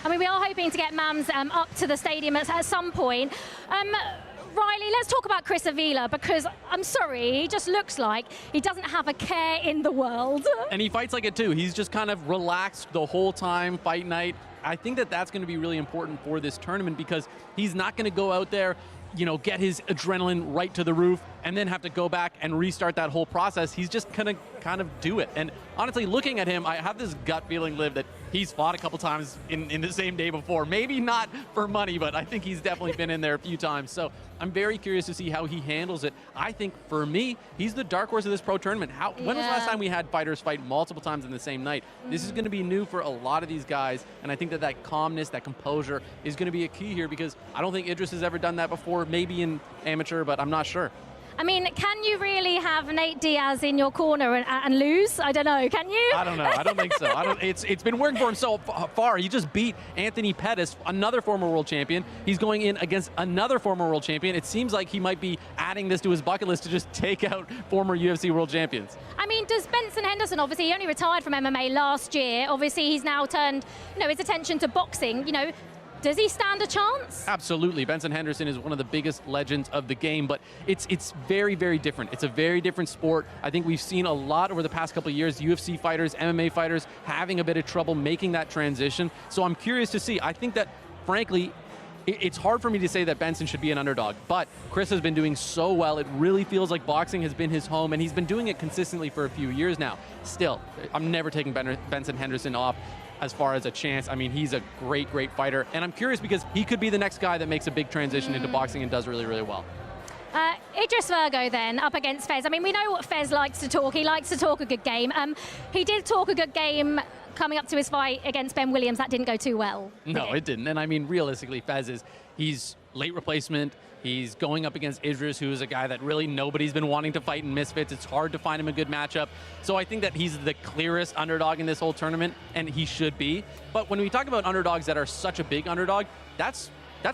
Speaker 25: I mean, we are hoping to get Mams up to the stadium at some point. Riley, let's talk about Chris Avila, because I'm sorry, he just looks like he doesn't have a care in the world.
Speaker 26: And he fights like it too. He's just kind of relaxed the whole time, fight night. I think that that's going to be really important for this tournament, because he's not going to go out there, you know, get his adrenaline right to the roof and then have to go back and restart that whole process. He's just going to kind of do it. And honestly, looking at him, I have this gut feeling, Liv, that he's fought a couple times in the same day before. Maybe not for money, but I think he's definitely been in there a few times. So I'm very curious to see how he handles it. I think, for me, he's the dark horse of this pro tournament. When was the last time we had fighters fight multiple times in the same night? This is going to be new for a lot of these guys, and I think that that calmness, that composure is going to be a key here, because I don't think Idris has ever done that before, maybe in amateur, but I'm not sure.
Speaker 25: I mean, can you really have Nate Diaz in your corner and lose? I don't know. Can you?
Speaker 26: I don't know. I don't think so. It's been working for him so far. He just beat Anthony Pettis, another former world champion. He's going in against another former world champion. It seems like he might be adding this to his bucket list to just take out former UFC world champions.
Speaker 25: I mean, does Benson Henderson, obviously he only retired from MMA last year. Obviously he's now turned, his attention to boxing. Does he stand a chance?
Speaker 26: Absolutely. Benson Henderson is one of the biggest legends of the game, but it's very, very different. It's a very different sport. I think we've seen a lot over the past couple of years, UFC fighters, MMA fighters, having a bit of trouble making that transition. So I'm curious to see. I think that, frankly, it's hard for me to say that Benson should be an underdog, but Chris has been doing so well. It really feels like boxing has been his home, and he's been doing it consistently for a few years now. Still, I'm never taking Benson Henderson off as far as a chance. I mean, he's a great, great fighter. And I'm curious because he could be the next guy that makes a big transition into boxing and does really, really well.
Speaker 25: Idris Virgo then, up against Fez. I mean, we know what Fez likes to talk. He likes to talk a good game. He did talk a good game coming up to his fight against Ben Williams. That didn't go too well.
Speaker 26: No, it didn't. And I mean, realistically, he's late replacement. He's going up against Idris, who is a guy that really nobody's been wanting to fight in Misfits. It's hard to find him a good matchup. So I think that he's the clearest underdog in this whole tournament, and he should be. But when we talk about underdogs that are such a big underdog, that's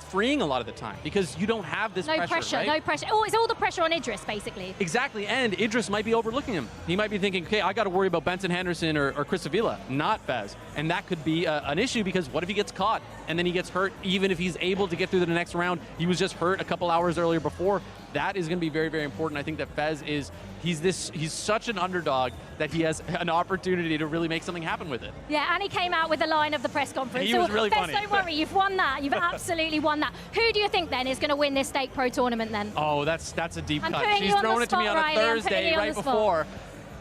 Speaker 26: freeing a lot of the time, because you don't have this pressure, right?
Speaker 25: No pressure. Oh, it's all the pressure on Idris, basically.
Speaker 26: Exactly, and Idris might be overlooking him. He might be thinking, okay, I got to worry about Benson Henderson or Chris Avila, not Fez. And that could be an issue, because what if he gets caught and then he gets hurt, even if he's able to get through to the next round? He was just hurt a couple hours earlier before. That is going to be very, very important. I think that Fez he's such an underdog that he has an opportunity to really make something happen with it.
Speaker 25: Yeah, and he came out with the line of the press conference.
Speaker 26: He was really
Speaker 25: Fez,
Speaker 26: funny.
Speaker 25: Don't worry, you've won that. You've absolutely won that. Who do you think then is going to win this Stake Pro tournament then?
Speaker 26: Oh, that's a deep cut.
Speaker 25: She's
Speaker 26: thrown it to me on a Thursday right before.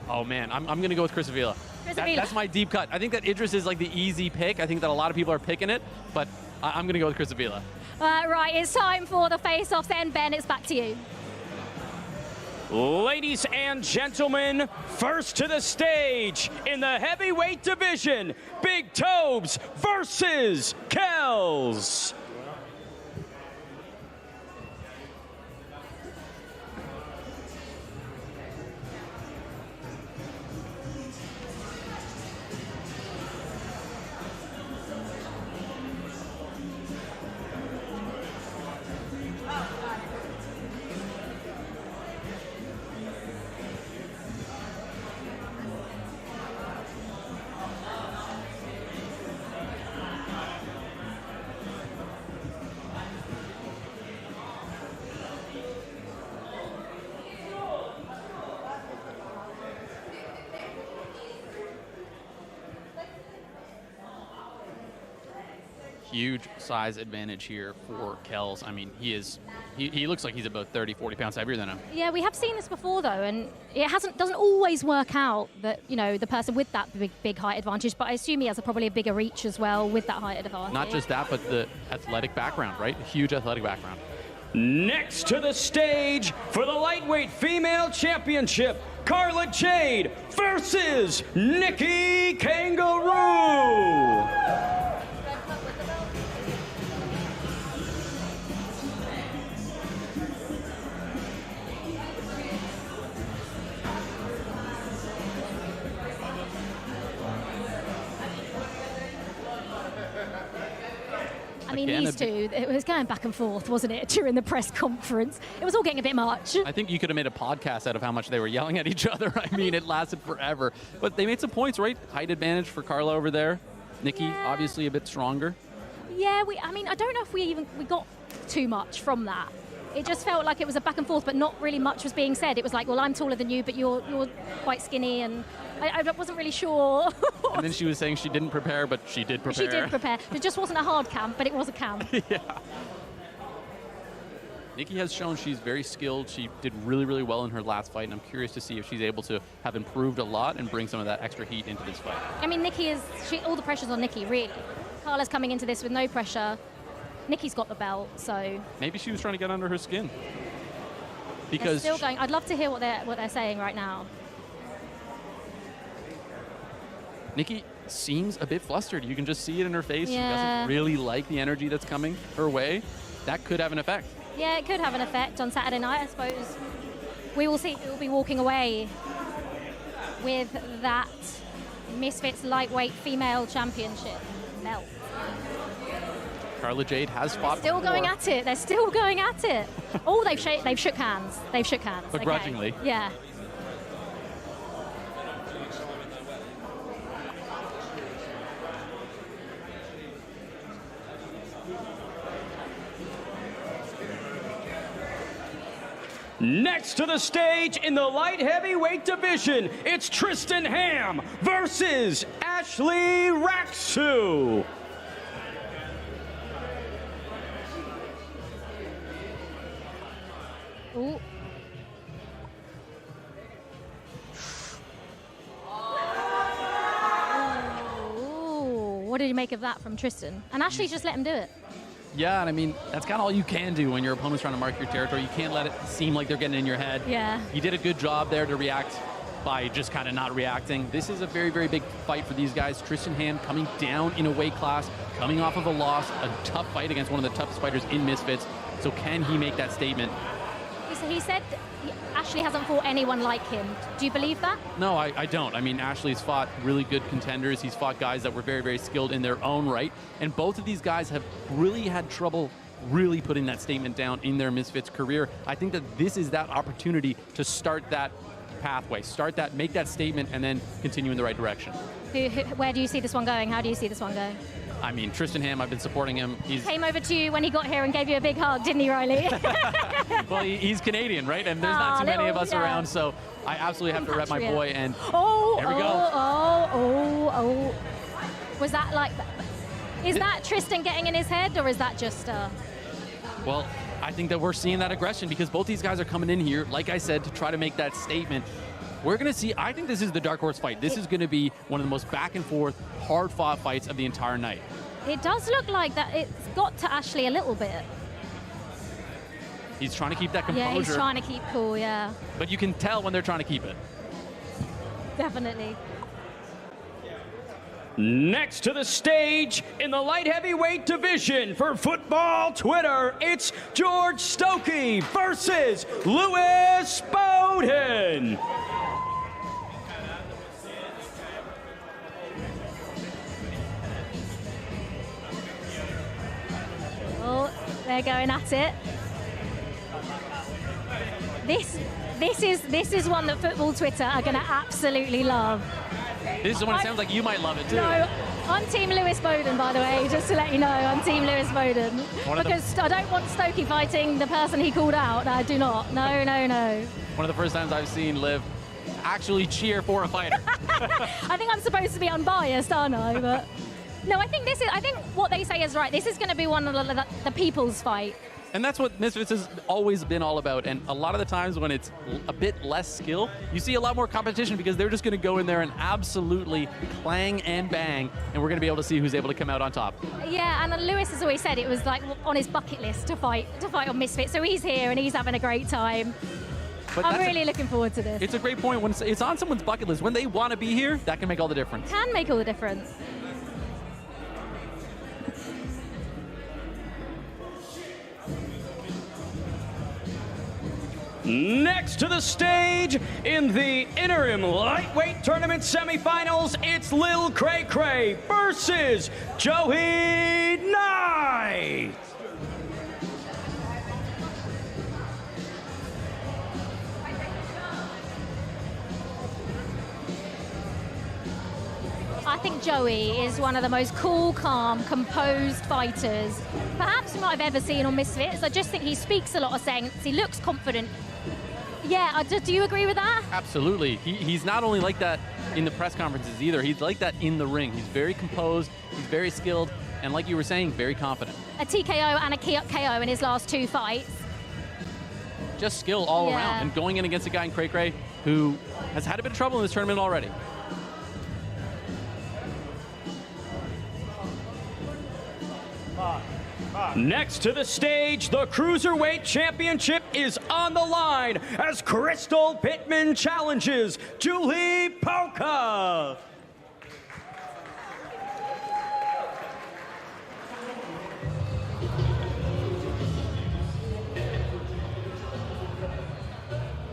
Speaker 26: Oh man, I'm going to go with Chris Avila. That's my deep cut. I think that Idris is like the easy pick. I think that a lot of people are picking it, but I'm going to go with Chris Avila.
Speaker 25: Right, it's time for the face-off then. Ben, it's back to you.
Speaker 1: Ladies and gentlemen, first to the stage in the heavyweight division, Big Tobes versus Kells.
Speaker 26: Huge size advantage here for Kells. I mean, he looks like he's about 30, 40 pounds heavier than him.
Speaker 25: Yeah, we have seen this before though, and it doesn't always work out that, you know, the person with that big height advantage, but I assume he has probably a bigger reach as well with that height advantage.
Speaker 26: Not just that, but the athletic background, right? A huge athletic background.
Speaker 1: Next to the stage for the lightweight female championship, Carla Jade versus Nikki Kangaroo.
Speaker 25: I mean, these two, it was going back and forth, wasn't it, during the press conference? It was all getting a bit much.
Speaker 26: I think you could have made a podcast out of how much they were yelling at each other. I mean, it lasted forever. But they made some points, right? Height advantage for Carla over there. Nikki, obviously a bit stronger.
Speaker 25: Yeah, I don't know if we got too much from that. It just felt like it was a back and forth, but not really much was being said. It was like, well, I'm taller than you, but you're quite skinny, and I wasn't really sure.
Speaker 26: And then she was saying she didn't prepare, but she did prepare.
Speaker 25: She did prepare. It just wasn't a hard camp, but it was a camp.
Speaker 26: Yeah. Nikki has shown she's very skilled. She did really, really well in her last fight, and I'm curious to see if she's able to have improved a lot and bring some of that extra heat into this fight.
Speaker 25: I mean, all the pressure's on Nikki, really. Carla's coming into this with no pressure. Nikki's got the belt, so
Speaker 26: maybe she was trying to get under her skin. Because
Speaker 25: they're still going. I'd love to hear what they're saying right now.
Speaker 26: Nikki seems a bit flustered. You can just see it in her face.
Speaker 25: Yeah.
Speaker 26: She doesn't really like the energy that's coming her way. That could have an effect.
Speaker 25: Yeah, it could have an effect on Saturday night, I suppose. We will see. We'll be walking away with that Misfits lightweight female championship belt.
Speaker 26: Carla Jade has fought
Speaker 25: Still
Speaker 26: before.
Speaker 25: going at it. They're still going at it. Oh, they've shook hands. They've shook hands.
Speaker 26: Begrudgingly.
Speaker 25: Okay. Yeah.
Speaker 1: Next to the stage in the light heavyweight division, it's Tristan Ham versus Ashley Raksu.
Speaker 25: Ooh. Ooh. What did you make of that from Tristan? And Ashley just let him do it.
Speaker 26: Yeah, and I mean, that's kind of all you can do when your opponent's trying to mark your territory. You can't let it seem like they're getting in your head.
Speaker 25: Yeah.
Speaker 26: You did a good job there to react by just kind of not reacting. This is a very, very big fight for these guys. Tristan Ham coming down in a weight class, coming off of a loss, a tough fight against one of the toughest fighters in Misfits. So can he make that statement?
Speaker 25: He said Ashley hasn't fought anyone like him. Do you believe that?
Speaker 26: No, I don't. I mean, Ashley's fought really good contenders. He's fought guys that were very, very skilled in their own right. And both of these guys have really had trouble really putting that statement down in their Misfits career. I think that this is that opportunity to start that pathway, make that statement, and then continue in the right direction.
Speaker 25: Where do you see this one going? How do you see this one going?
Speaker 26: I mean, Tristan Ham, I've been supporting him.
Speaker 25: He came over to you when he got here and gave you a big hug, didn't he, Riley?
Speaker 26: Well, he's Canadian, right? And there's not too many of us around, so I absolutely have to rep my boy. And there we go.
Speaker 25: Was that like... Is that Tristan getting in his head, or is that just...
Speaker 26: Well, I think that we're seeing that aggression because both these guys are coming in here, like I said, to try to make that statement. We're going to see, I think this is the dark horse fight. This is going to be one of the most back and forth, hard fought fights of the entire night.
Speaker 25: It does look like that it's got to Ashley a little bit.
Speaker 26: He's trying to keep that composure.
Speaker 25: Yeah, he's trying to keep cool, yeah.
Speaker 26: But you can tell when they're trying to keep it.
Speaker 25: Definitely.
Speaker 1: Next to the stage in the light heavyweight division for Football Twitter, it's George Stokey versus Lewis Bowden.
Speaker 25: Oh, they're going at it. This is one that Football Twitter are going to absolutely love.
Speaker 26: This is one it sounds like you might love it too.
Speaker 25: No, I'm Team Lewis Bowden, by the way, just to let you know. I'm Team Lewis Bowden. Because I don't want Stokey fighting the person he called out. No, I do not. No, no, no.
Speaker 26: One of the first times I've seen Liv actually cheer for a fighter.
Speaker 25: I think I'm supposed to be unbiased, aren't I? But no, I think what they say is right. This is going to be one of the people's fight.
Speaker 26: And that's what Misfits has always been all about. And a lot of the times when it's a bit less skill, you see a lot more competition because they're just going to go in there and absolutely clang and bang, and we're going to be able to see who's able to come out on top.
Speaker 25: Yeah, and Lewis has always said it was like on his bucket list to fight on Misfits. So he's here and he's having a great time.
Speaker 26: But
Speaker 25: I'm really looking forward to this.
Speaker 26: It's a great point. When it's on someone's bucket list, when they want to be here, that can make all the difference.
Speaker 25: Can make all the difference.
Speaker 1: Next to the stage in the interim lightweight tournament semifinals, it's Lil Cray Cray versus Joey Knight.
Speaker 25: I think Joey is one of the most cool, calm, composed fighters perhaps I've ever seen on Misfits. I just think he speaks a lot of sense. He looks confident. Yeah, do you agree with that?
Speaker 26: Absolutely. He's not only like that in the press conferences either. He's like that in the ring. He's very composed, he's very skilled, and like you were saying, very confident.
Speaker 25: A TKO and a KO in his last 2 fights.
Speaker 26: Just skill all around. And going in against a guy in Cray Cray who has had a bit of trouble in this tournament already.
Speaker 1: Next to the stage, the Cruiserweight Championship is on the line as Crystal Pittman challenges Julie Polka.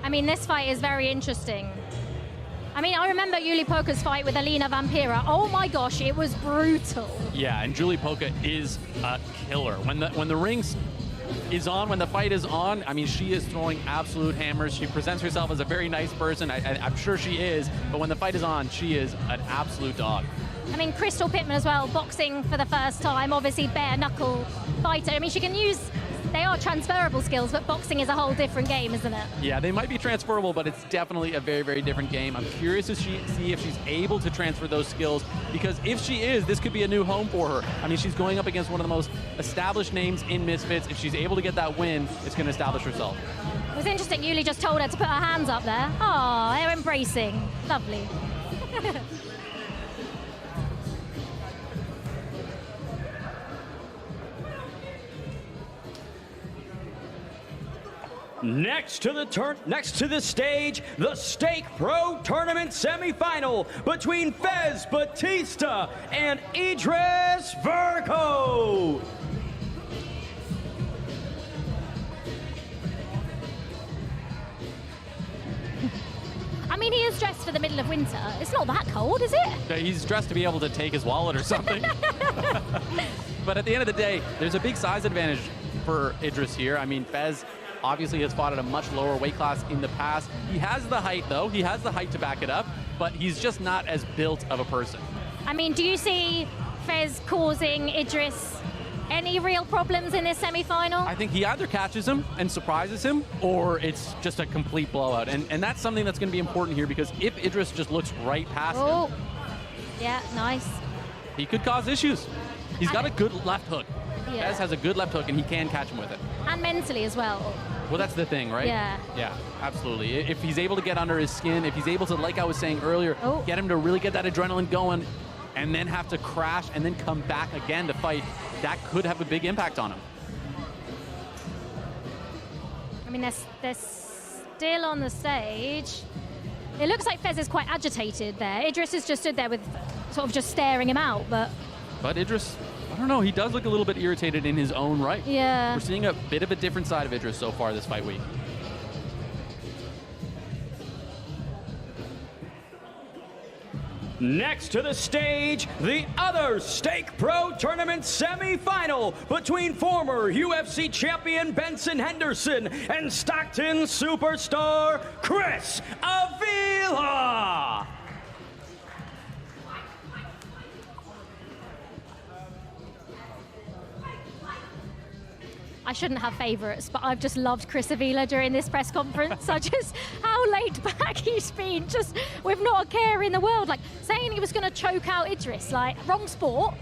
Speaker 25: I mean, this fight is very interesting. I mean, I remember Julie Polka's fight with Alina Vampira. Oh my gosh, it was brutal.
Speaker 26: Yeah, and Julie Polka is a killer. When the ring is on, when the fight is on, I mean, she is throwing absolute hammers. She presents herself as a very nice person. I'm sure she is, but when the fight is on, she is an absolute dog.
Speaker 25: I mean, Crystal Pittman as well, boxing for the first time, obviously bare knuckle fighter. I mean, she can use, they are transferable skills, but boxing is a whole different game, isn't it?
Speaker 26: Yeah, they might be transferable, but it's definitely a very, very different game. I'm curious to see if she's able to transfer those skills, because if she is, this could be a new home for her. I mean, she's going up against one of the most established names in Misfits. If she's able to get that win, it's going to establish herself.
Speaker 25: It was interesting, Julie just told her to put her hands up there. Oh, they're embracing. Lovely.
Speaker 1: Next to the stage, the Stake Pro Tournament semifinal between Fez Batista and Idris Virgo.
Speaker 25: I mean, he is dressed for the middle of winter. It's not that cold, is it?
Speaker 26: He's dressed to be able to take his wallet or something. But at the end of the day, there's a big size advantage for Idris here. I mean, Fez obviously has fought at a much lower weight class in the past. He has the height, though. He has the height to back it up, but he's just not as built of a person.
Speaker 25: I mean, do you see Fez causing Idris any real problems in this semi-final?
Speaker 26: I think he either catches him and surprises him, or it's just a complete blowout. And that's something that's going to be important here, because if Idris just looks right past him,
Speaker 25: yeah, nice.
Speaker 26: He could cause issues. He's got a good left hook.
Speaker 25: Yeah.
Speaker 26: Fez has a good left hook, and he can catch him with it.
Speaker 25: And mentally as well.
Speaker 26: Well, that's the thing, right?
Speaker 25: Yeah.
Speaker 26: Yeah, absolutely. If he's able to get under his skin, if he's able to, like I was saying earlier, get him to really get that adrenaline going and then have to crash and then come back again to fight, that could have a big impact on him.
Speaker 25: I mean, they're still on the stage. It looks like Fez is quite agitated there. Idris has just stood there with sort of just staring him out, but
Speaker 26: Idris, I don't know, he does look a little bit irritated in his own right.
Speaker 25: Yeah.
Speaker 26: We're seeing a bit of a different side of Idris so far this fight week.
Speaker 1: Next to the stage, the other Stake Pro Tournament semifinal between former UFC champion Benson Henderson and Stockton superstar Chris Avila.
Speaker 25: I shouldn't have favourites, but I've just loved Chris Avila during this press conference. How laid back he's been, just with not a care in the world. Like, saying he was going to choke out Idris, like, wrong sport.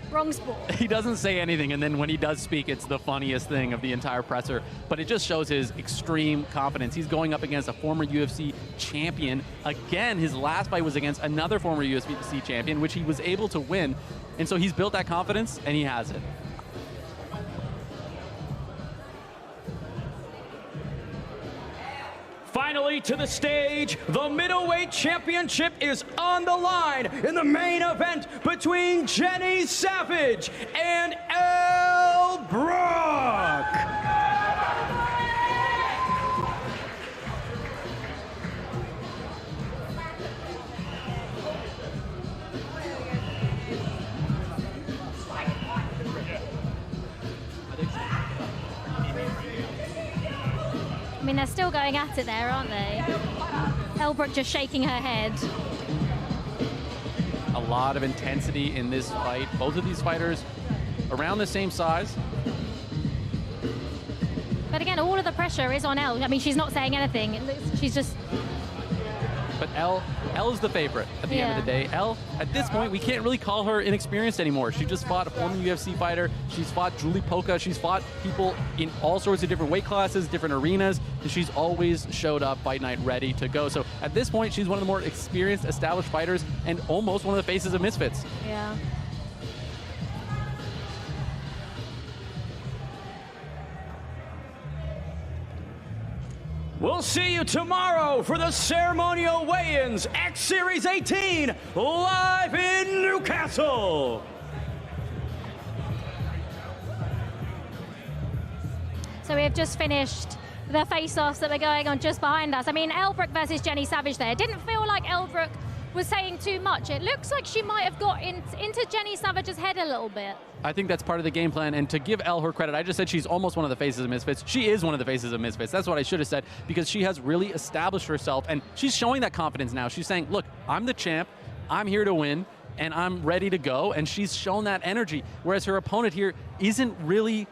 Speaker 26: He doesn't say anything, and then when he does speak, it's the funniest thing of the entire presser. But it just shows his extreme confidence. He's going up against a former UFC champion. Again, his last fight was against another former UFC champion, which he was able to win. And so he's built that confidence, and he has it.
Speaker 1: Finally to the stage, the middleweight championship is on the line in the main event between Jenny Savage and ELLE BROOKE.
Speaker 25: I mean, they're still going at it there, aren't they? ELLE BROOKE just shaking her head.
Speaker 26: A lot of intensity in this fight. Both of these fighters around the same size.
Speaker 25: But again, all of the pressure is on ELLE. I mean, she's not saying anything. She's just...
Speaker 26: But ELLE is the favorite at the end of the day. ELLE, at this point, we can't really call her inexperienced anymore. She just fought a former UFC fighter. She's fought Julie Polka. She's fought people in all sorts of different weight classes, different arenas, and she's always showed up fight night ready to go. So at this point, she's one of the more experienced, established fighters and almost one of the faces of Misfits.
Speaker 25: Yeah.
Speaker 1: We'll see you tomorrow for the ceremonial weigh-ins, X Series 18, live in Newcastle.
Speaker 25: So we have just finished the face-offs that were going on just behind us. I mean, ELLE BROOKE versus Jenny Savage there. It didn't feel like ELLE BROOKE was saying too much. It looks like she might have got into Jenny Savage's head a little bit.
Speaker 26: I think that's part of the game plan, and to give Elle her credit, I just said she's almost one of the faces of Misfits. She is one of the faces of Misfits. That's what I should have said, because she has really established herself, and she's showing that confidence now. She's saying, look, I'm the champ, I'm here to win, and I'm ready to go, and she's shown that energy, whereas her opponent here isn't really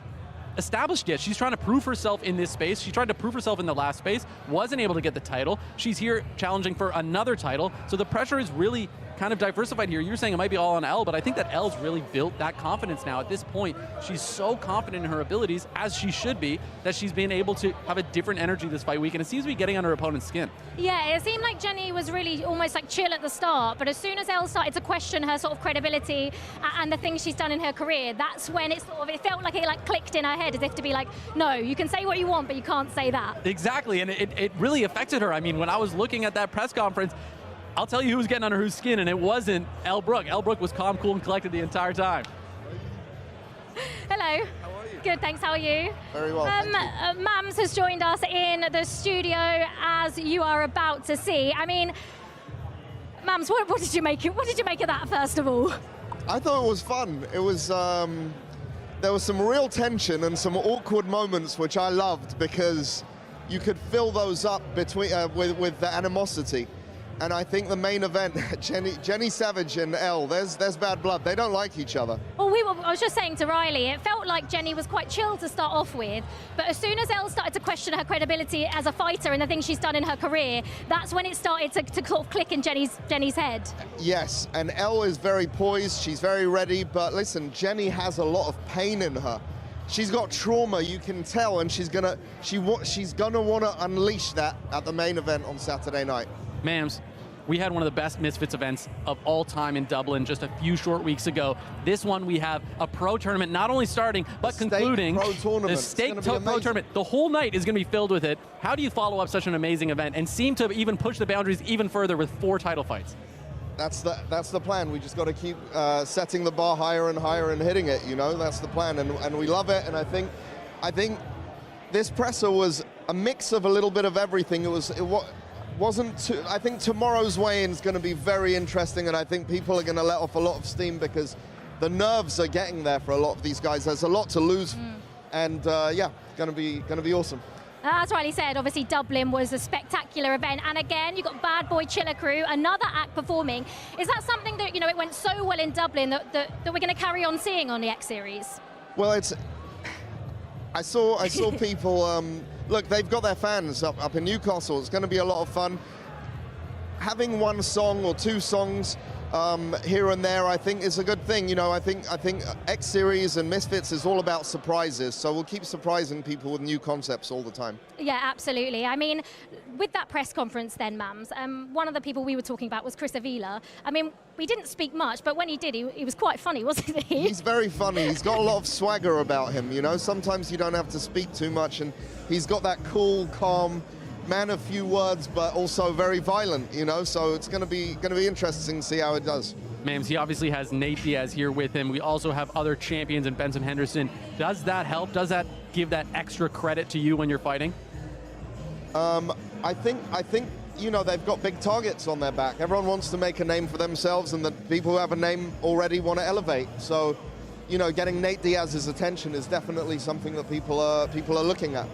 Speaker 26: established yet. She's trying to prove herself in this space. She tried to prove herself in the last space, wasn't able to get the title. She's here challenging for another title, so the pressure is really kind of diversified here. You're saying it might be all on Elle, but I think that Elle's really built that confidence now. At this point, she's so confident in her abilities, as she should be, that she's been able to have a different energy this fight week, and it seems to be getting on her opponent's skin.
Speaker 25: Yeah, it seemed like Jenny was really almost like chill at the start, but as soon as Elle started to question her sort of credibility and the things she's done in her career, that's when it felt like it like clicked in her head, as if to be like, no, you can say what you want, but you can't say that.
Speaker 26: Exactly, and it really affected her. I mean, when I was looking at that press conference, I'll tell you who was getting under whose skin, and it wasn't ELLE BROOKE. ELLE BROOKE was calm, cool, and collected the entire time.
Speaker 25: Hello. How are you? Good, thanks. How are you?
Speaker 11: Very well.
Speaker 25: Mams has joined us in the studio, as you are about to see. I mean, Mams, what did you make? What did you make of that, first of all?
Speaker 11: I thought it was fun. It was there was some real tension and some awkward moments, which I loved, because you could fill those up between with the animosity. And I think the main event, Jenny Savage and Elle, there's bad blood. They don't like each other.
Speaker 25: Well, I was just saying to Riley, it felt like Jenny was quite chill to start off with, but as soon as Elle started to question her credibility as a fighter and the things she's done in her career, that's when it started to sort of click in Jenny's head. Yes,
Speaker 11: and Elle is very poised, she's very ready, but listen, Jenny has a lot of pain in her. She's got trauma, you can tell, and she's gonna want to unleash that at the main event on Saturday night.
Speaker 26: Mams, We had one of the best Misfits events of all time in Dublin just a few short weeks ago. This one, we have a pro tournament not only starting, but concluding. The Stake Pro Tournament. The whole night is going to be filled with it. How do you follow up such an amazing event and seem to even push the boundaries even further with 4 title fights?
Speaker 11: That's the plan. We just got to keep setting the bar higher and higher and hitting it, you know? That's the plan, and we love it, and I think this presser was a mix of a little bit of everything. I think tomorrow's weigh-in is going to be very interesting, and I think people are going to let off a lot of steam because the nerves are getting there for a lot of these guys. There's a lot to lose, and yeah, going to be awesome.
Speaker 25: As Riley said, obviously Dublin was a spectacular event, and again, you've got Bad Boy Chiller Crew, another act performing. Is that something that, you know, it went so well in Dublin that we're going to carry on seeing on the X Series?
Speaker 11: Well, I saw people, look, they've got their fans up in Newcastle. It's going to be a lot of fun. Having one song or 2 songs here and there, I think, is a good thing. You know, I think X Series and Misfits is all about surprises, so we'll keep surprising people with new concepts all the time.
Speaker 25: Yeah, absolutely. I mean, with that press conference then, Mams, one of the people we were talking about was Chris ELLE. I mean, we didn't speak much, but when he did, he was quite funny, wasn't he?
Speaker 11: He's very funny. He's got a lot of swagger about him, you know. Sometimes you don't have to speak too much, and he's got that cool, calm, man of few words, but also very violent, you know, so it's going to be interesting to see how it does.
Speaker 26: Mams, he obviously has Nate Diaz here with him. We also have other champions in Benson Henderson. Does that help? Does that give that extra credit to you when you're fighting?
Speaker 11: I think, you know, they've got big targets on their back. Everyone wants to make a name for themselves, and the people who have a name already want to elevate. So, you know, getting Nate Diaz's attention is definitely something that people are looking at.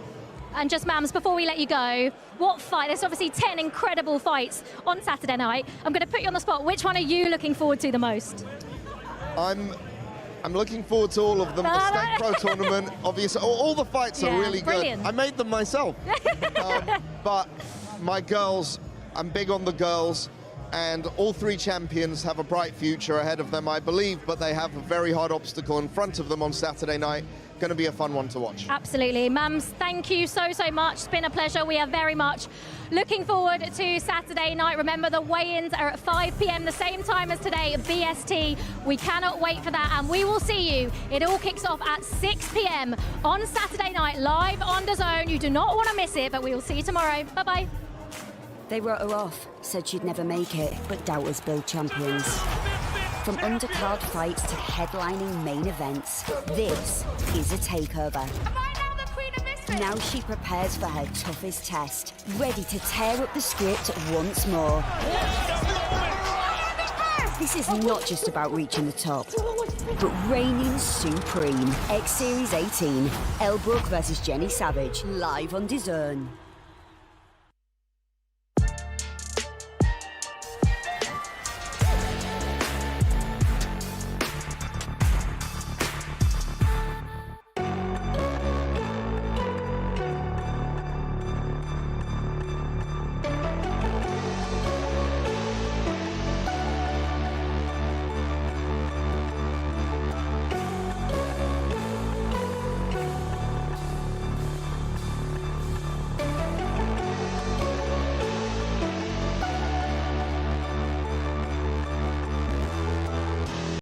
Speaker 25: And just, Mams, before we let you go, what fight? There's obviously 10 incredible fights on Saturday night. I'm going to put you on the spot. Which one are you looking forward to the most?
Speaker 11: I'm looking forward to all of them. The Stake Pro Tournament, obviously, all the fights are really
Speaker 25: brilliant.
Speaker 11: good. I made them myself. But my girls, I'm big on the girls, and all 3 champions have a bright future ahead of them, I believe, but they have a very hard obstacle in front of them on Saturday night. Going to be a fun one to watch.
Speaker 25: Absolutely. Mams, thank you so much. It's been a pleasure. We are very much looking forward to Saturday night. Remember, the weigh-ins are at 5 p.m, the same time as today, BST. We cannot wait for that, and we will see you. It all kicks off at 6 p.m. on Saturday night, live on DAZN. You do not want to miss it, but we will see you tomorrow. Bye-bye.
Speaker 6: They wrote her off, said she'd never make it, but doubters build champions. From undercard fights to headlining main events, this is a takeover. Now she prepares for her toughest test, ready to tear up the script once more. This is not just about reaching the top, but reigning supreme. X Series 18, ELLE, BROOKE versus Jenny Savage, live on DAZN.